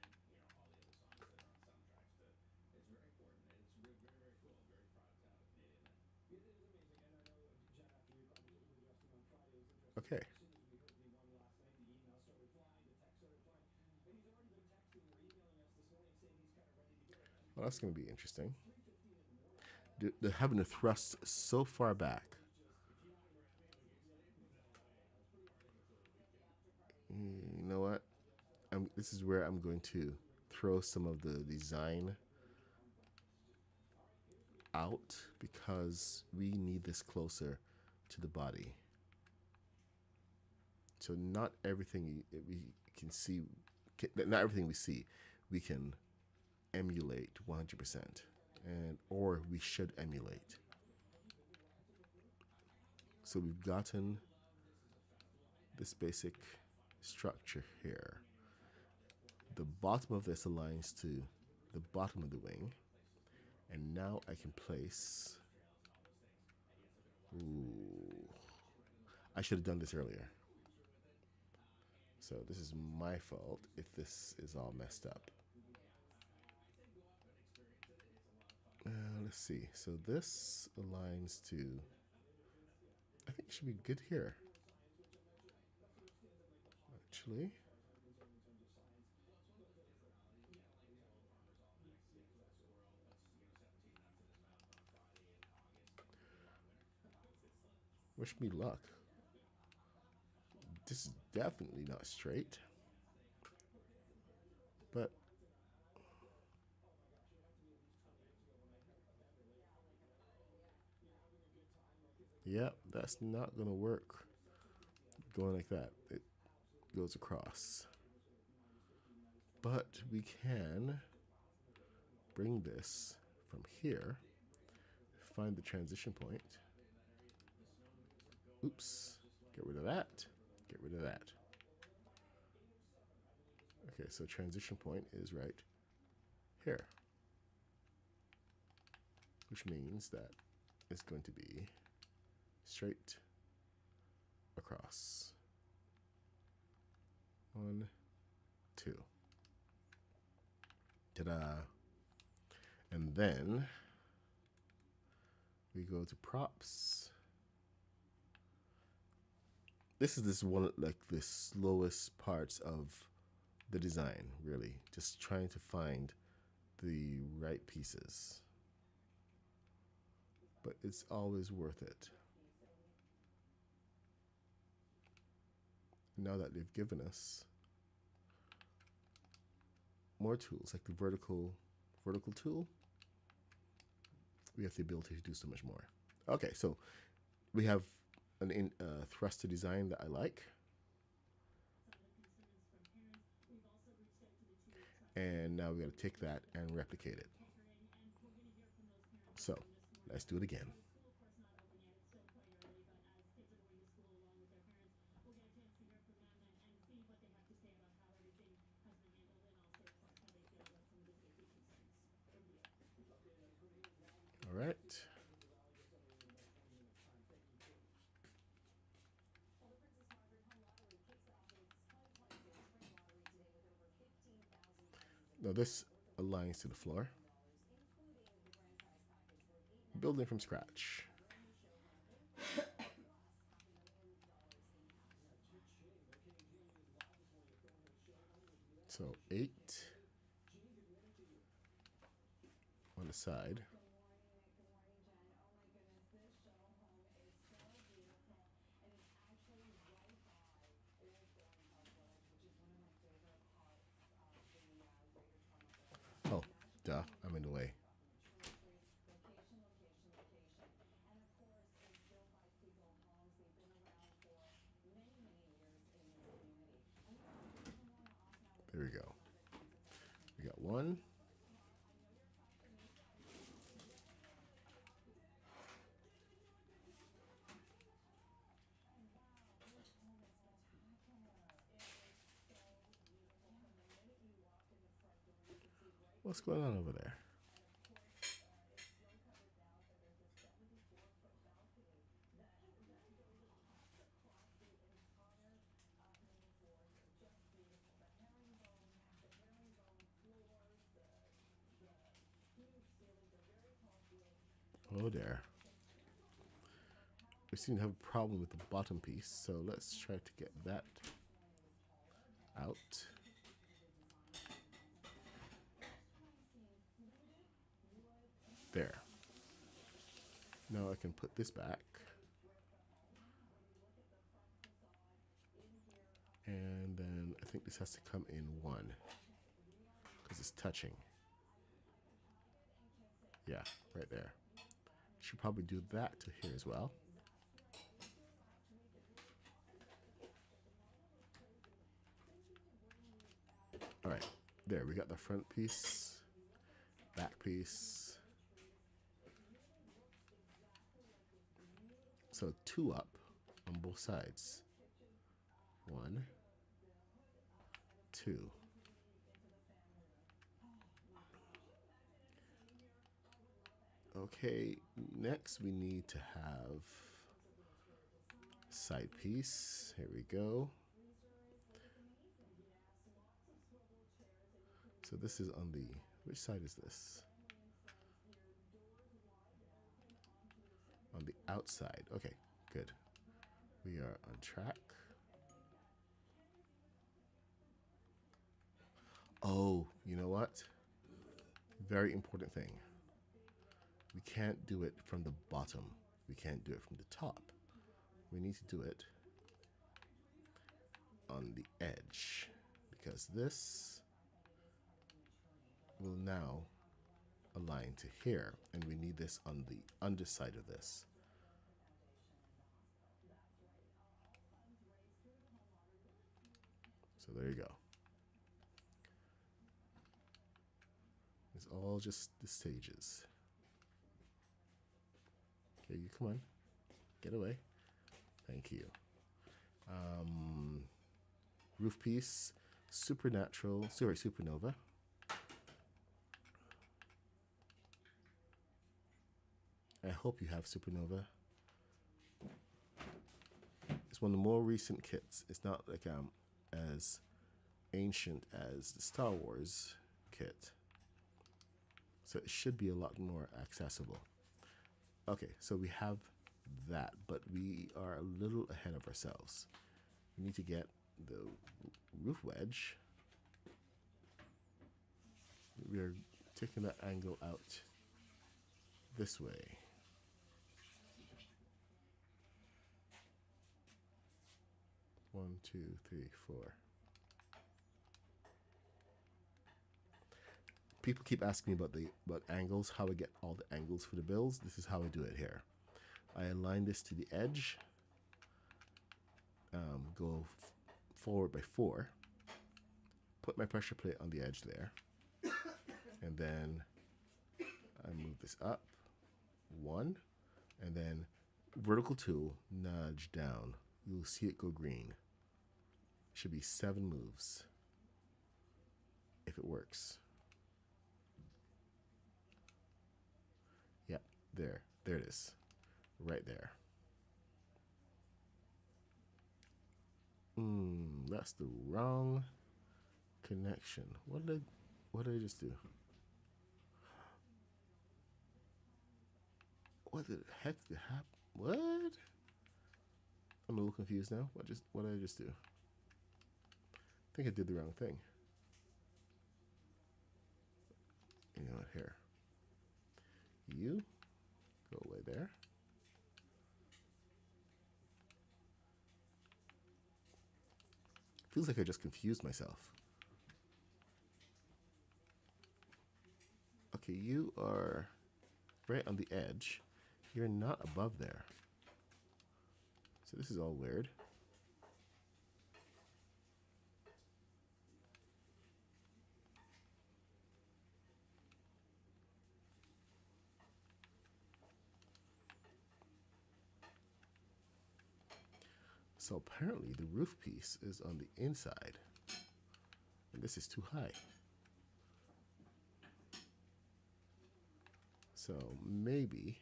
Okay. Well, that's going to be interesting. They're having to thrust so far back. You know what? This is where I'm going to throw some of the design out because we need this closer to the body. So not everything we can see, not everything we see, we can emulate 100%, and or we should emulate. So we've gotten this basic structure here. The bottom of this aligns to the bottom of the wing, and now I can place. Ooh, I should have done this earlier. So this is my fault if this is all messed up. Let's see. So this aligns to. I think it should be good here. Actually. Wish me luck. This is definitely not straight. But yeah, that's not gonna work. Going like that, it goes across. But we can bring this from here, find the transition point. Oops, get rid of that, get rid of that. Okay, so transition point is right here, which means that it's going to be straight across. 1, 2. Ta-da. And then we go to props. This is like the slowest parts of the design, really. Just trying to find the right pieces. But it's always worth it. Now that they've given us more tools, like the vertical tool, we have the ability to do so much more. Okay, so we have an thruster design that I like. And now we got to take that and replicate it. So let's do it again. All right. Now this aligns to the floor. Building from scratch. So 8 on the side. Oh, duh, I'm in the way. There we go. We got one. What's going on over there? Oh, there. We seem to have a problem with the bottom piece, so let's try to get that out. There. Now I can put this back. And then I think this has to come in one because it's touching. Yeah, right there. Should probably do that to here as well. All right, there we got the front piece, back piece. So 2 up on both sides. 1, 2. Okay, next we need to have side piece. Here we go. So this is on the, which side is this? On the outside. Okay, good. We are on track. Oh, you know what? Very important thing. We can't do it from the bottom. We can't do it from the top. We need to do it on the edge because this will now align to here, and we need this on the underside of this. So there you go. It's all just the stages. Okay, you come on, get away. Thank you. Roof piece, supernova. I hope you have supernova. It's one of the more recent kits. It's not like as ancient as the Star Wars kit. So it should be a lot more accessible. Okay, so we have that, but we are a little ahead of ourselves. We need to get the roof wedge. We are taking that angle out this way. One, two, three, four. People keep asking me about angles, how I get all the angles for the bills. This is how I do it here. I align this to the edge, go forward by 4, put my pressure plate on the edge there, and then I move this up 1, and then vertical tool, nudge down. You'll see it go green. Should be 7 moves if it works. Yep, There it is. Right there. That's the wrong connection. What did I just do? What the heck did happen? What? I'm a little confused now. What did I just do? I think I did the wrong thing. You know what, here. You go away there. Feels like I just confused myself. Okay, you are right on the edge. You're not above there. So this is all weird. So apparently the roof piece is on the inside. And this is too high. So maybe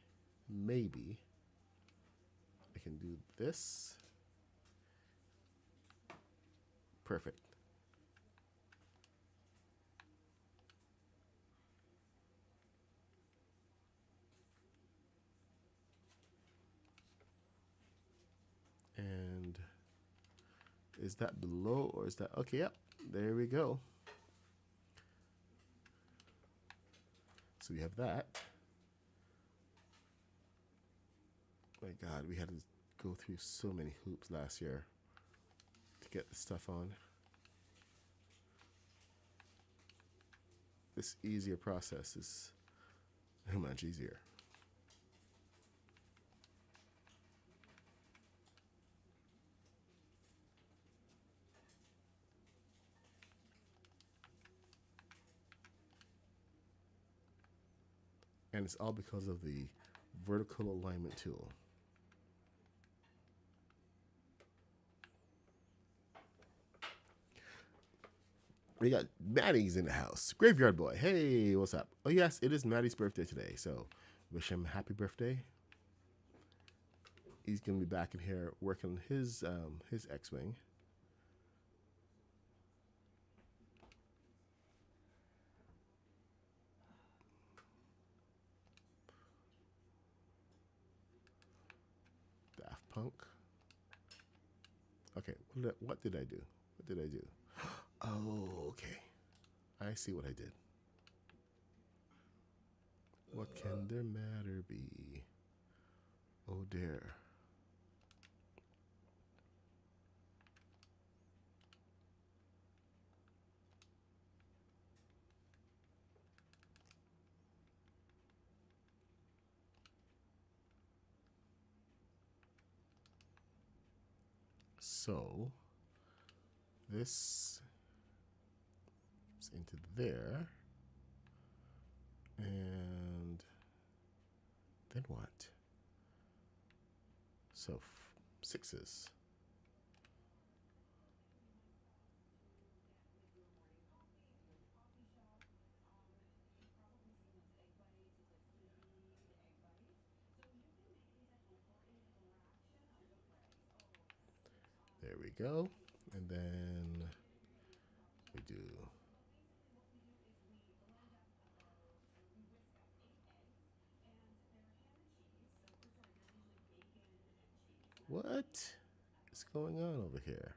I can do this. Perfect. And is that below or is that okay? Yep, there we go. So we have that. My God, we had to go through so many hoops last year to get the stuff on. This easier process is much easier. And it's all because of the vertical alignment tool. We got Maddie's in the house. Graveyard Boy. Hey, what's up? Oh, yes, it is Maddie's birthday today. So wish him a happy birthday. He's going to be back in here working his X-Wing. Daft Punk. Okay, what did I do? What did I do? Oh, okay. I see what I did. What can their matter be? Oh dear. So this is into there. And then what? So sixes. There we go. And then we do what is going on over here?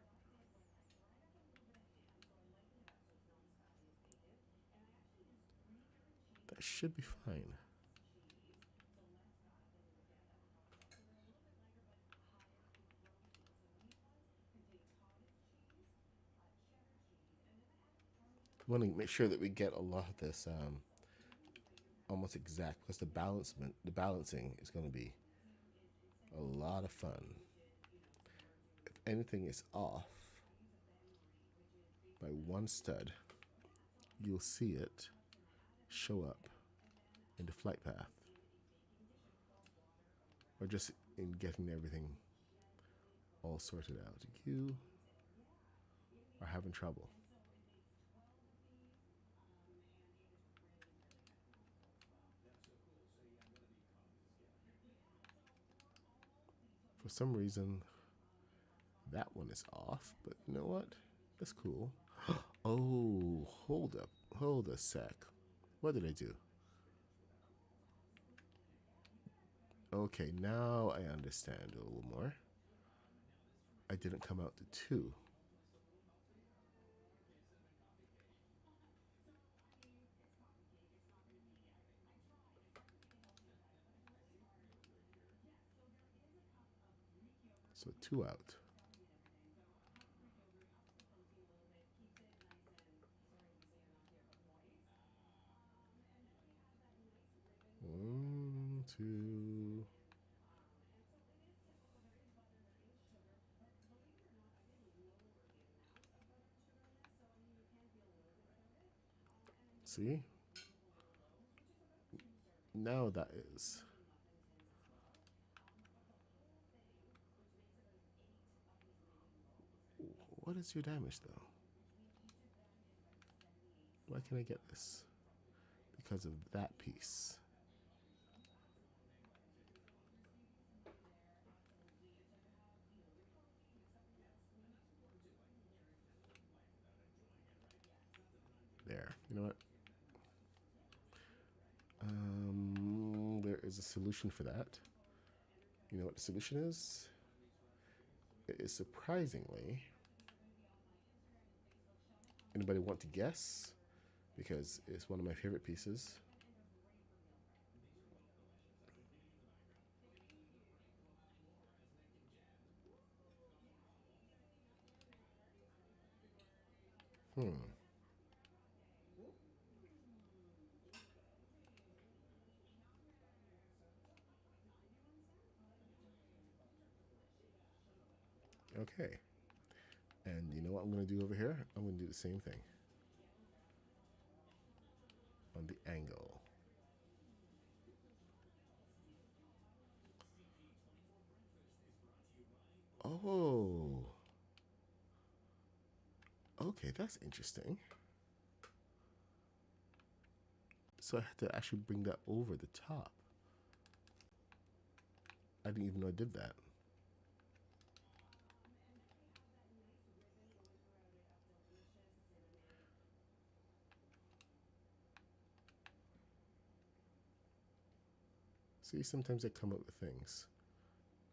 That should be fine. We want to make sure that we get a lot of this almost exact because the balancing is going to be a lot of fun. If anything is off by one stud, you'll see it show up in the flight path, or just in getting everything all sorted out. You are having trouble. For some reason, that one is off, but you know what? That's cool. Oh, hold up. Hold a sec. What did I do? Okay, now I understand a little more. I didn't come out to 2. So 2 out. One, two. See? Now that is. What is your damage though? Why can't I get this? Because of that piece. There. You know what? There is a solution for that. You know what the solution is? It is surprisingly. Anybody want to guess? Because it's one of my favorite pieces. Okay. And you know what I'm going to do over here? I'm going to do the same thing. On the angle. Oh. Okay, that's interesting. So I had to actually bring that over the top. I didn't even know I did that. See, sometimes I come up with things.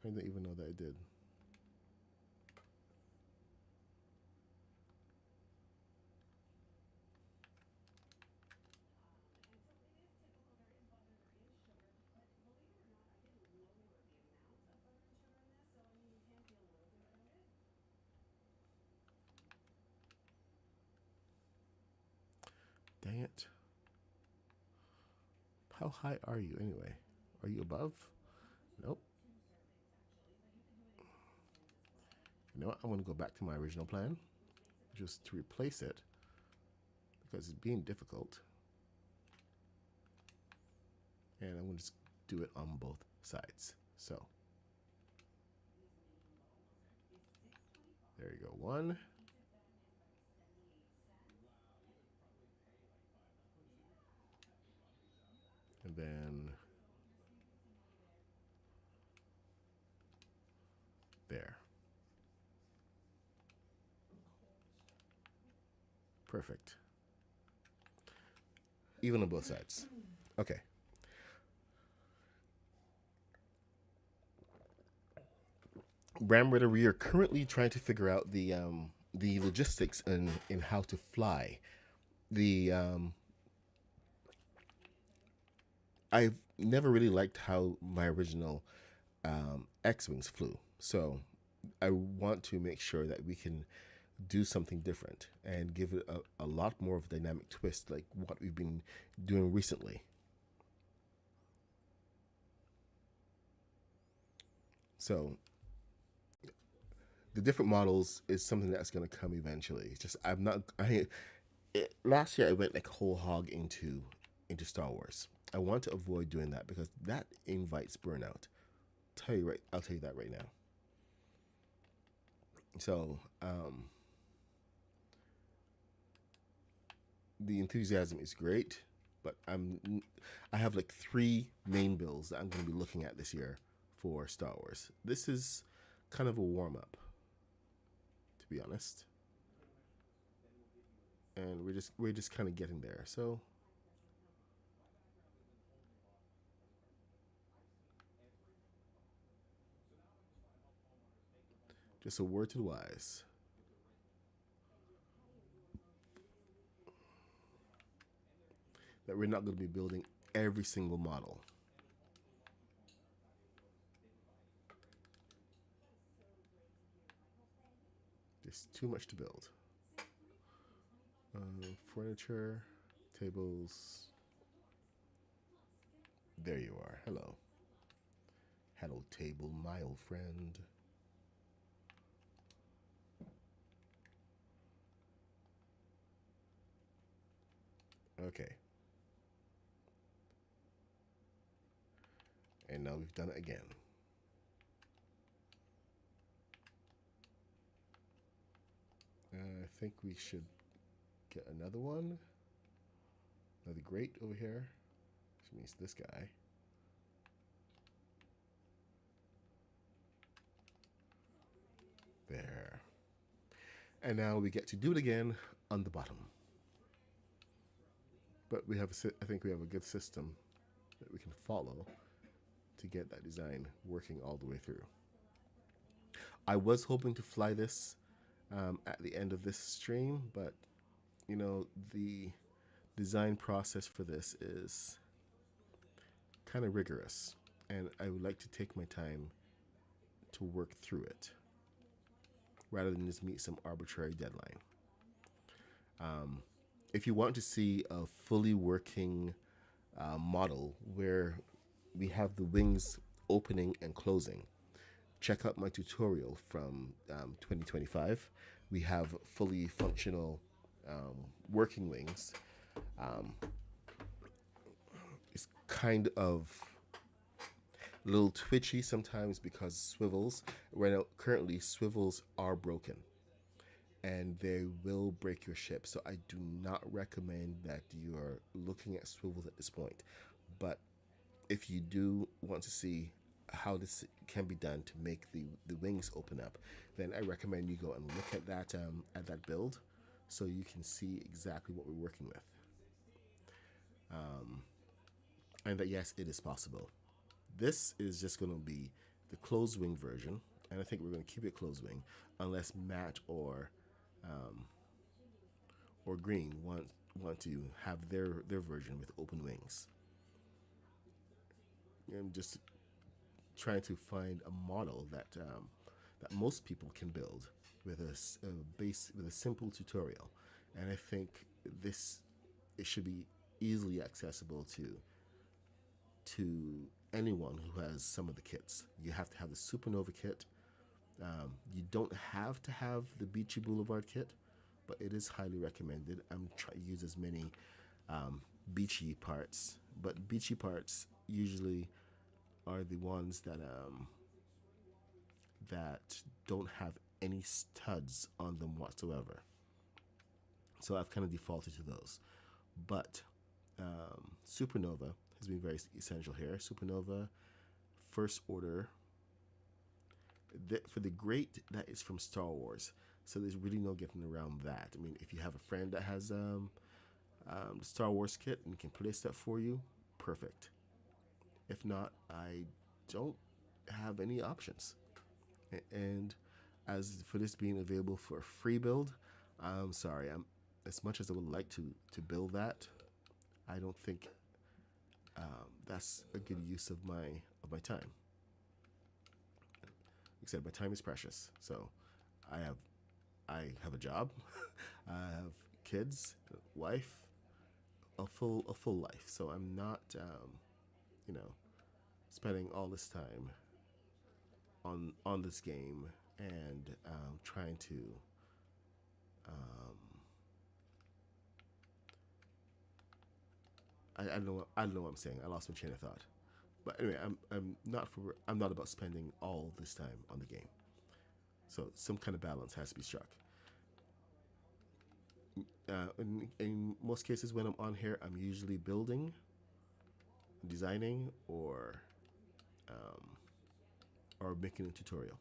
I didn't even know that I did. Dang it. How high are you anyway? Are you above? Nope. You know what? I'm going to go back to my original plan. Just to replace it. Because it's being difficult. And I'm going to just do it on both sides. So. There you go. 1. And then there. Perfect. Even on both sides. Okay. Bram Ritter, we are currently trying to figure out the logistics in how to fly. I've never really liked how my original X-Wings flew. So I want to make sure that we can do something different and give it a lot more of a dynamic twist like what we've been doing recently. So the different models is something that's going to come eventually. It's just last year I went like whole hog into Star Wars. I want to avoid doing that because that invites burnout. I'll tell you that right now. So the enthusiasm is great, but I have like 3 main builds that I'm going to be looking at this year for Star Wars. This is kind of a warm up, to be honest, and we're just kind of getting there. So just a word to the wise. That we're not going to be building every single model. There's too much to build. Furniture, tables. There you are. Hello. Hello, table, my old friend. Okay. And now we've done it again. I think we should get another one. Another grate over here. Which means this guy. There. And now we get to do it again on the bottom. But we have I think we have a good system that we can follow to get that design working all the way through. I was hoping to fly this at the end of this stream, but you know, the design process for this is kind of rigorous, and I would like to take my time to work through it rather than just meet some arbitrary deadline. If you want to see a fully working model where we have the wings opening and closing, check out my tutorial from 2025. We have fully functional working wings. It's kind of a little twitchy sometimes because swivels, right now, currently swivels are broken and they will break your ship. So I do not recommend that you are looking at swivels at this point. But if you do want to see how this can be done to make the wings open up, then I recommend you go and look at that build so you can see exactly what we're working with. And that yes, it is possible. This is just going to be the closed wing version, and I think we're going to keep it closed wing unless Matt or Green want to have their version with open wings. I'm just trying to find a model that that most people can build with a simple tutorial, and I think it should be easily accessible to anyone who has some of the kits. You have to have the Supernova kit. You don't have to have the Beachy Boulevard kit, but it is highly recommended. I'm trying to use as many beachy parts, but beachy parts usually are the ones that don't have any studs on them whatsoever. So I've kind of defaulted to those. But Supernova has been very essential here. Supernova, First Order. For the grate, that is from Star Wars. So there's really no getting around that. I mean, if you have a friend that has the Star Wars kit and can place that for you, perfect. If not, I don't have any options. And as for this being available for a free build, I'm sorry. As much as I would like to build that, I don't think that's a good use of my time. Like I said, my time is precious. So I have a job, I have kids, wife, a full life. So I'm not spending all this time on this game and trying to I don't know what I'm saying. I lost my chain of thought. But anyway, I'm not about spending all this time on the game. So some kind of balance has to be struck. In most cases, when I'm on here, I'm usually building, designing, or or making a tutorial.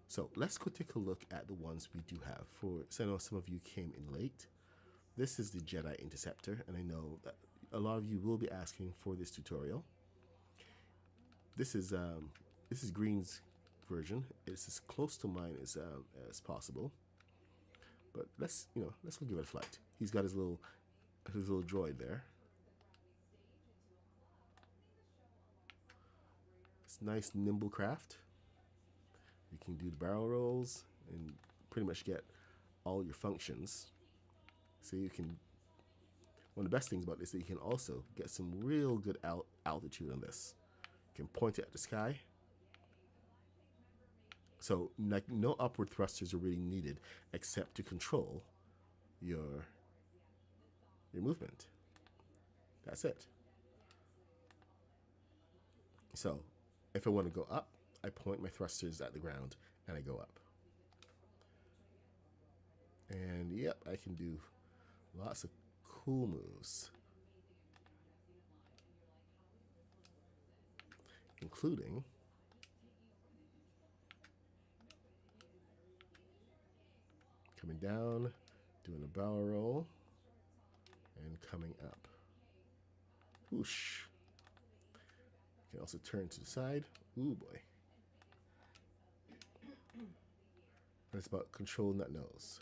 So let's go take a look at the ones we do have. So I know some of you came in late. This is the Jedi Interceptor, and I know that a lot of you will be asking for this tutorial. This is Green's version. It's as close to mine as possible. But let's go give it a flight. He's got his little droid there. It's nice nimble craft. You can do the barrel rolls and pretty much get all your functions. So you can. One of the best things about this is that you can also get some real good altitude on this. You can point it at the sky. So like no upward thrusters are really needed except to control your movement. That's it. So if I want to go up, I point my thrusters at the ground and I go up. And yep, I can do lots of cool moves, including coming down, doing a barrel roll, and coming up. Whoosh. You can also turn to the side. Ooh boy. And it's about controlling that nose.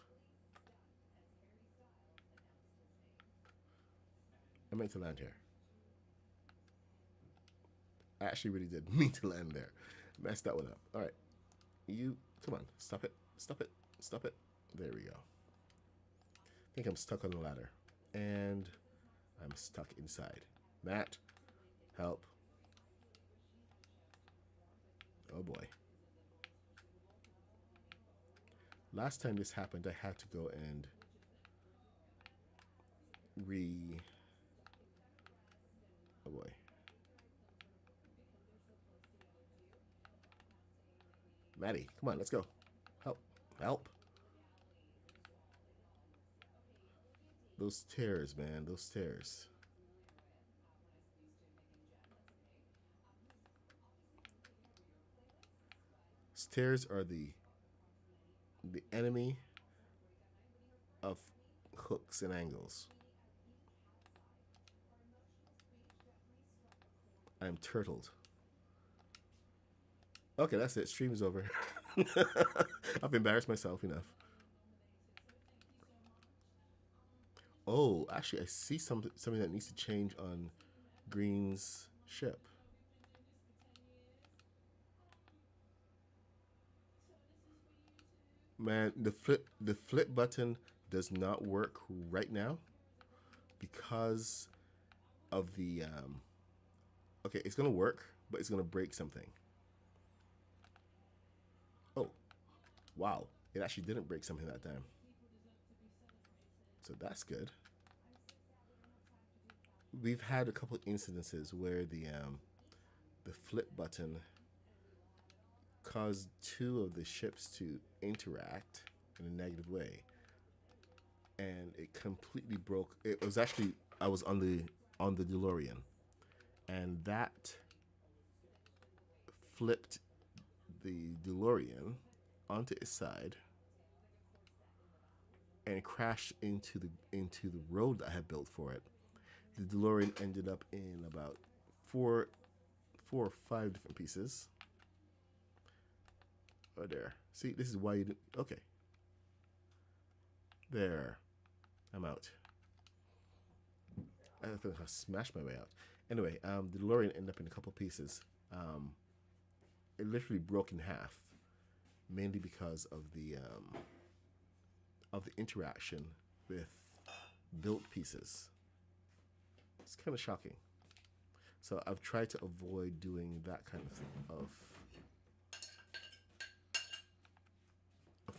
I meant to land here. I actually really did mean to land there. Messed that one up. All right. You, come on. Stop it. Stop it. Stop it. There we go. I think I'm stuck on the ladder. And I'm stuck inside. Matt, help. Oh boy. Last time this happened, I had to go and oh boy. Maddie, come on, let's go. Help. Help. Those stairs, man, those stairs. Stairs are the enemy of hooks and angles. I am turtled. Okay, that's it. Stream is over. I've embarrassed myself enough. Oh, actually, I see something that needs to change on Green's ship. Man, the flip button does not work right now because of the okay, it's gonna work, but it's gonna break something. Oh, wow! It actually didn't break something that time, so that's good. We've had a couple of incidences where the flip button caused two of the ships to interact in a negative way, and it completely broke. It was actually I was on the DeLorean, and that flipped the DeLorean onto its side and crashed into the road that I had built for it. The DeLorean ended up in about four or five different pieces. Oh, there. See, this is why you didn't. Okay. There. I'm out. I think I smashed my way out. Anyway, the DeLorean ended up in a couple pieces. It literally broke in half, mainly because of the interaction with built pieces. It's kind of shocking. So I've tried to avoid doing that kind of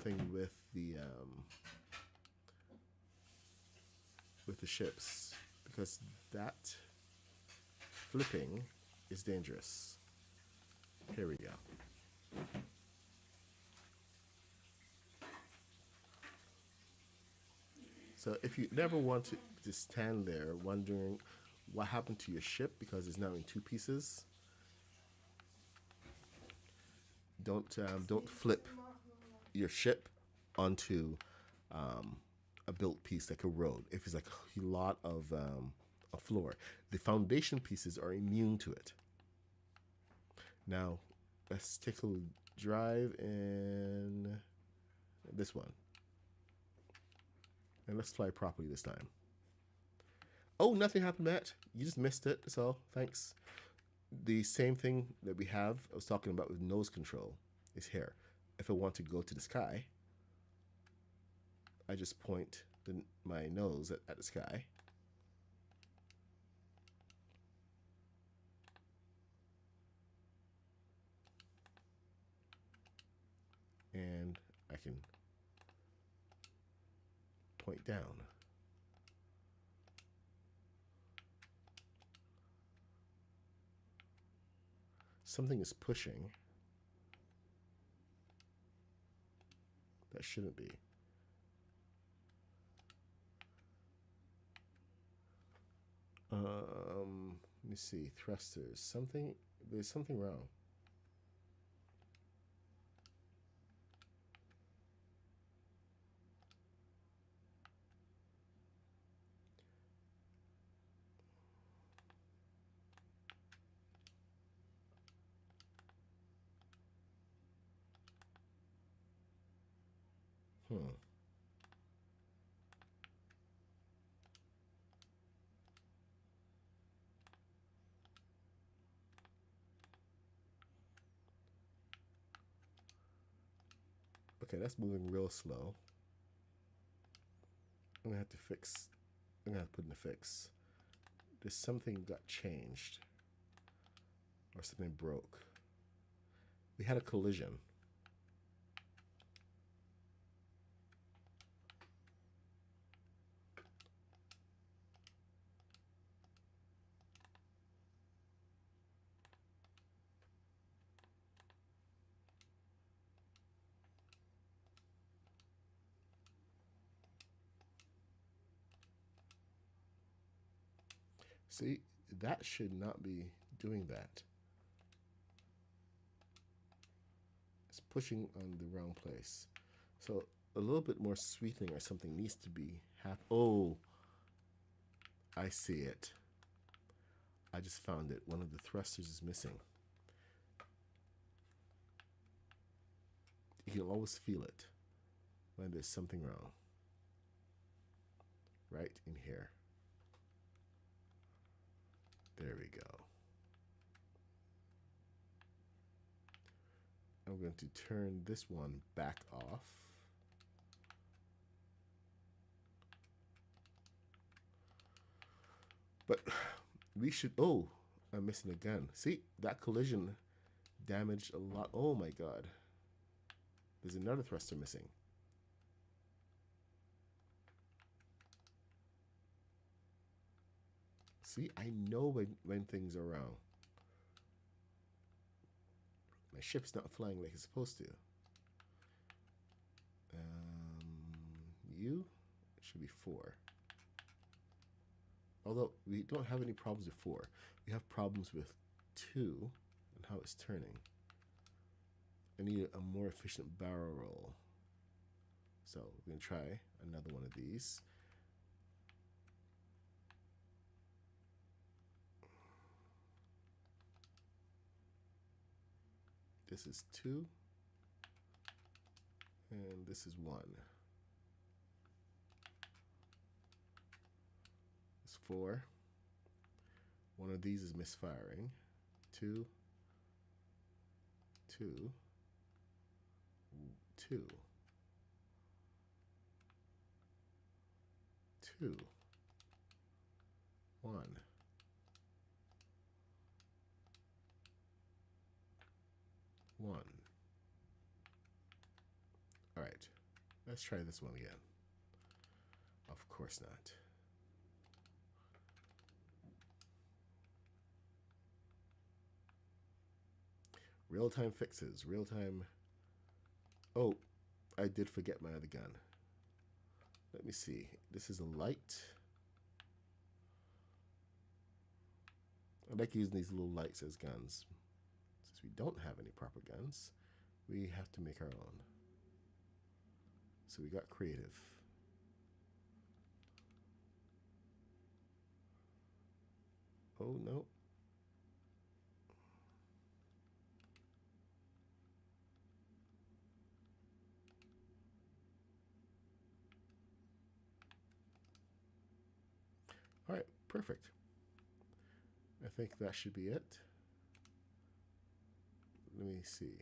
thing with the ships, because that flipping is dangerous. Here we go. So if you never want to stand there wondering what happened to your ship because it's now in two pieces, Don't flip your ship onto a built piece like a road. If it's like a lot of a floor, the foundation pieces are immune to it. Now, let's take a drive in this one. And let's fly properly this time. Oh, nothing happened, Matt. You just missed it. So, thanks. The same thing that I was talking about with nose control, is here. If I want to go to the sky, I just point my nose at the sky. And I can point down. Something is pushing. That shouldn't be. Let me see. Thrusters. There's something wrong. Okay, that's moving real slow. I'm gonna have to put in a fix. There's something got changed. Or something broke. We had a collision. See, that should not be doing that. It's pushing on the wrong place. So a little bit more sweetening or something needs to be Oh, I see it. I just found it. One of the thrusters is missing. You can always feel it when there's something wrong. Right in here. There we go. I'm going to turn this one back off. But we should, oh, I'm missing a gun. See, that collision damaged a lot. Oh my God. There's another thruster missing. See, I know when things are wrong. My ship's not flying like it's supposed to. You should be 4. Although we don't have any problems with 4. We have problems with 2 and how it's turning. I need a more efficient barrel roll. So we're going to try another one of these. This is 2. And this is 1. It's 4. One of these is misfiring. 2. 2. 2. 2. 1. One. All right, let's try this one again. Of course not. Real-time fixes, real-time. Oh, I did forget my other gun. Let me see. This is a light. I like using these little lights as guns, since we don't have any proper guns. We have to make our own. So we got creative. Oh no. All right, perfect. I think that should be it. Let me see.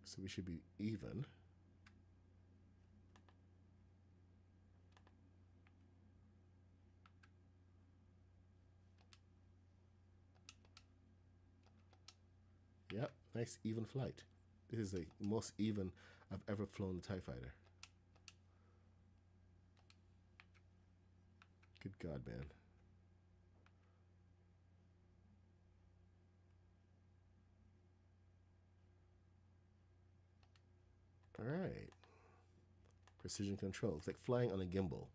So we should be even. Yep, nice even flight. This is the most even I've ever flown the TIE Fighter. Good God, man. All right. Precision control. It's like flying on a gimbal.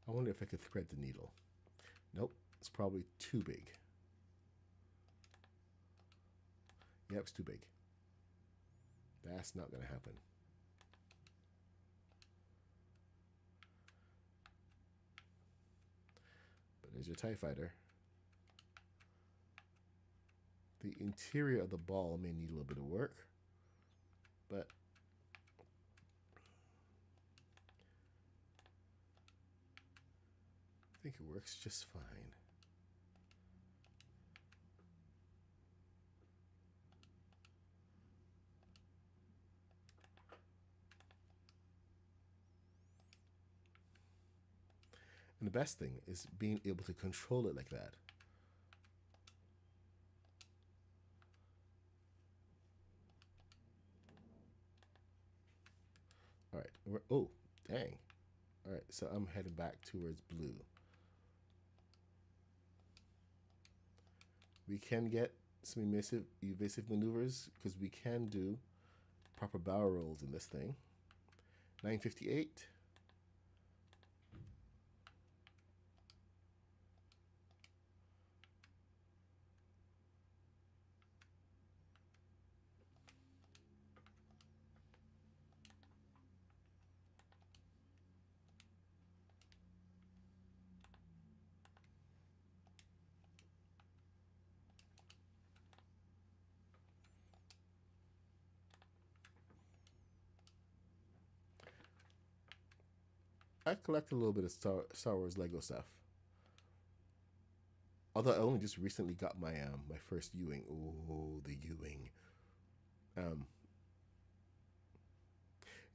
I wonder if I could thread the needle. Nope, it's probably too big. Yep, it's too big. That's not going to happen. But there's your TIE Fighter. The interior of the ball may need a little bit of work, but I think it works just fine. And the best thing is being able to control it like that. All right. Oh, dang. All right, so I'm heading back towards blue. We can get some evasive maneuvers because we can do proper barrel rolls in this thing. 958. I collect a little bit of Star Wars Lego stuff. Although I only just recently got my first U-wing. Oh, the U-wing.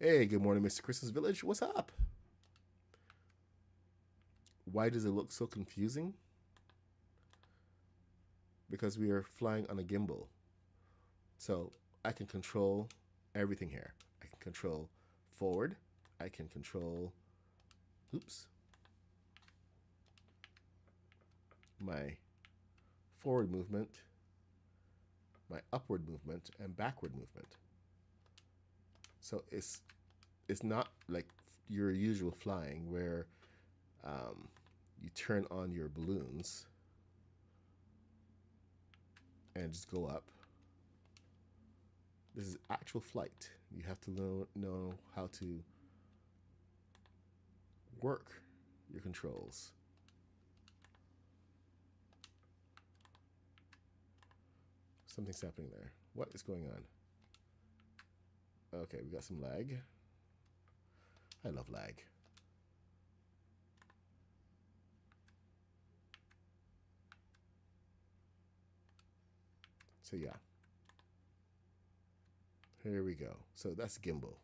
Hey, good morning, Mr. Christmas Village. What's up? Why does it look so confusing? Because we are flying on a gimbal. So I can control everything here. I can control forward. I can control, my forward movement, my upward movement, and backward movement. So it's not like your usual flying where you turn on your balloons and just go up. This is actual flight. You have to know how to work your controls. Something's happening there. What is going on? Okay, we got some lag. I love lag. So yeah. Here we go. So that's gimbal.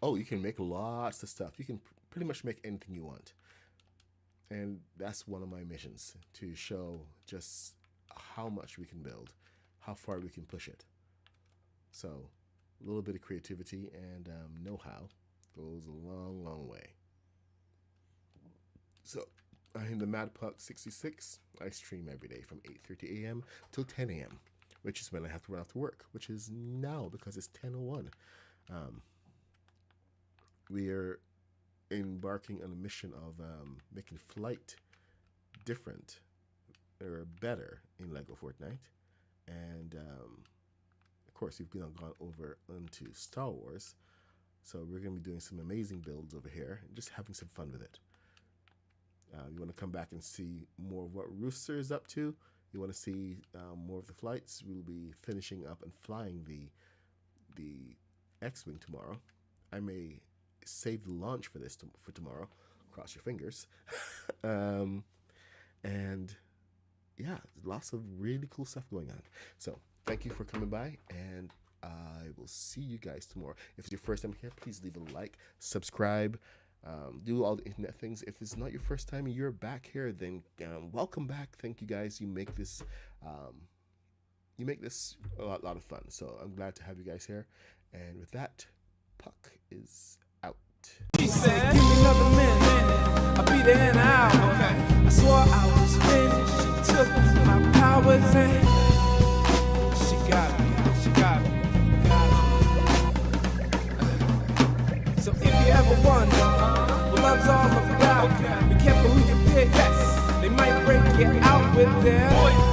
Oh, you can make lots of stuff. You can pretty much make anything you want. And that's one of my missions, to show just how much we can build, how far we can push it. So a little bit of creativity and know-how goes a long, long way. So I am the Mad Puck 66. I stream every day from 8:30 a.m. till 10 a.m., which is when I have to run off to work, which is now because it's 10:01. We are embarking on a mission of making flight different or better in Lego Fortnite. And of course, we've gone over into Star Wars. So we're going to be doing some amazing builds over here and just having some fun with it. You want to come back and see more of what Rooster is up to. You want to see more of the flights. We'll be finishing up and flying the X-Wing tomorrow. I may save the launch for this for tomorrow. Cross your fingers. And yeah, lots of really cool stuff going on. So thank you for coming by, and I will see you guys tomorrow. If it's your first time here, please leave a like, subscribe, do all the internet things. If it's not your first time and you're back here, then welcome back. Thank you guys. You make this a lot of fun. So I'm glad to have you guys here. And with that, Puck is out. She said, give me another minute, I'll be there in an hour. Okay. I swore I was finished. She took my powers and she got me. So if you ever wonder what love's all about, be careful who you pick. Yes, they might break you out with their poison.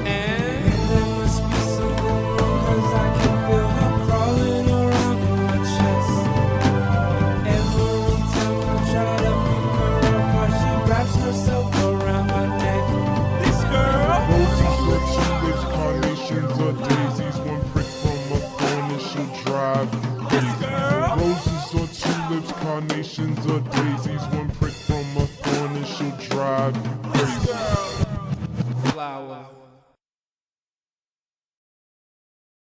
And there must be something wrong, 'cause I can feel her crawling around in my chest. Every time I try to pick her up, how she wraps herself around my neck. This girl, carnations or daisies, one prick from a thorn and she'll drive crazy. Roses or tulips, carnations or daisies, one prick from a thorn and she'll drive crazy.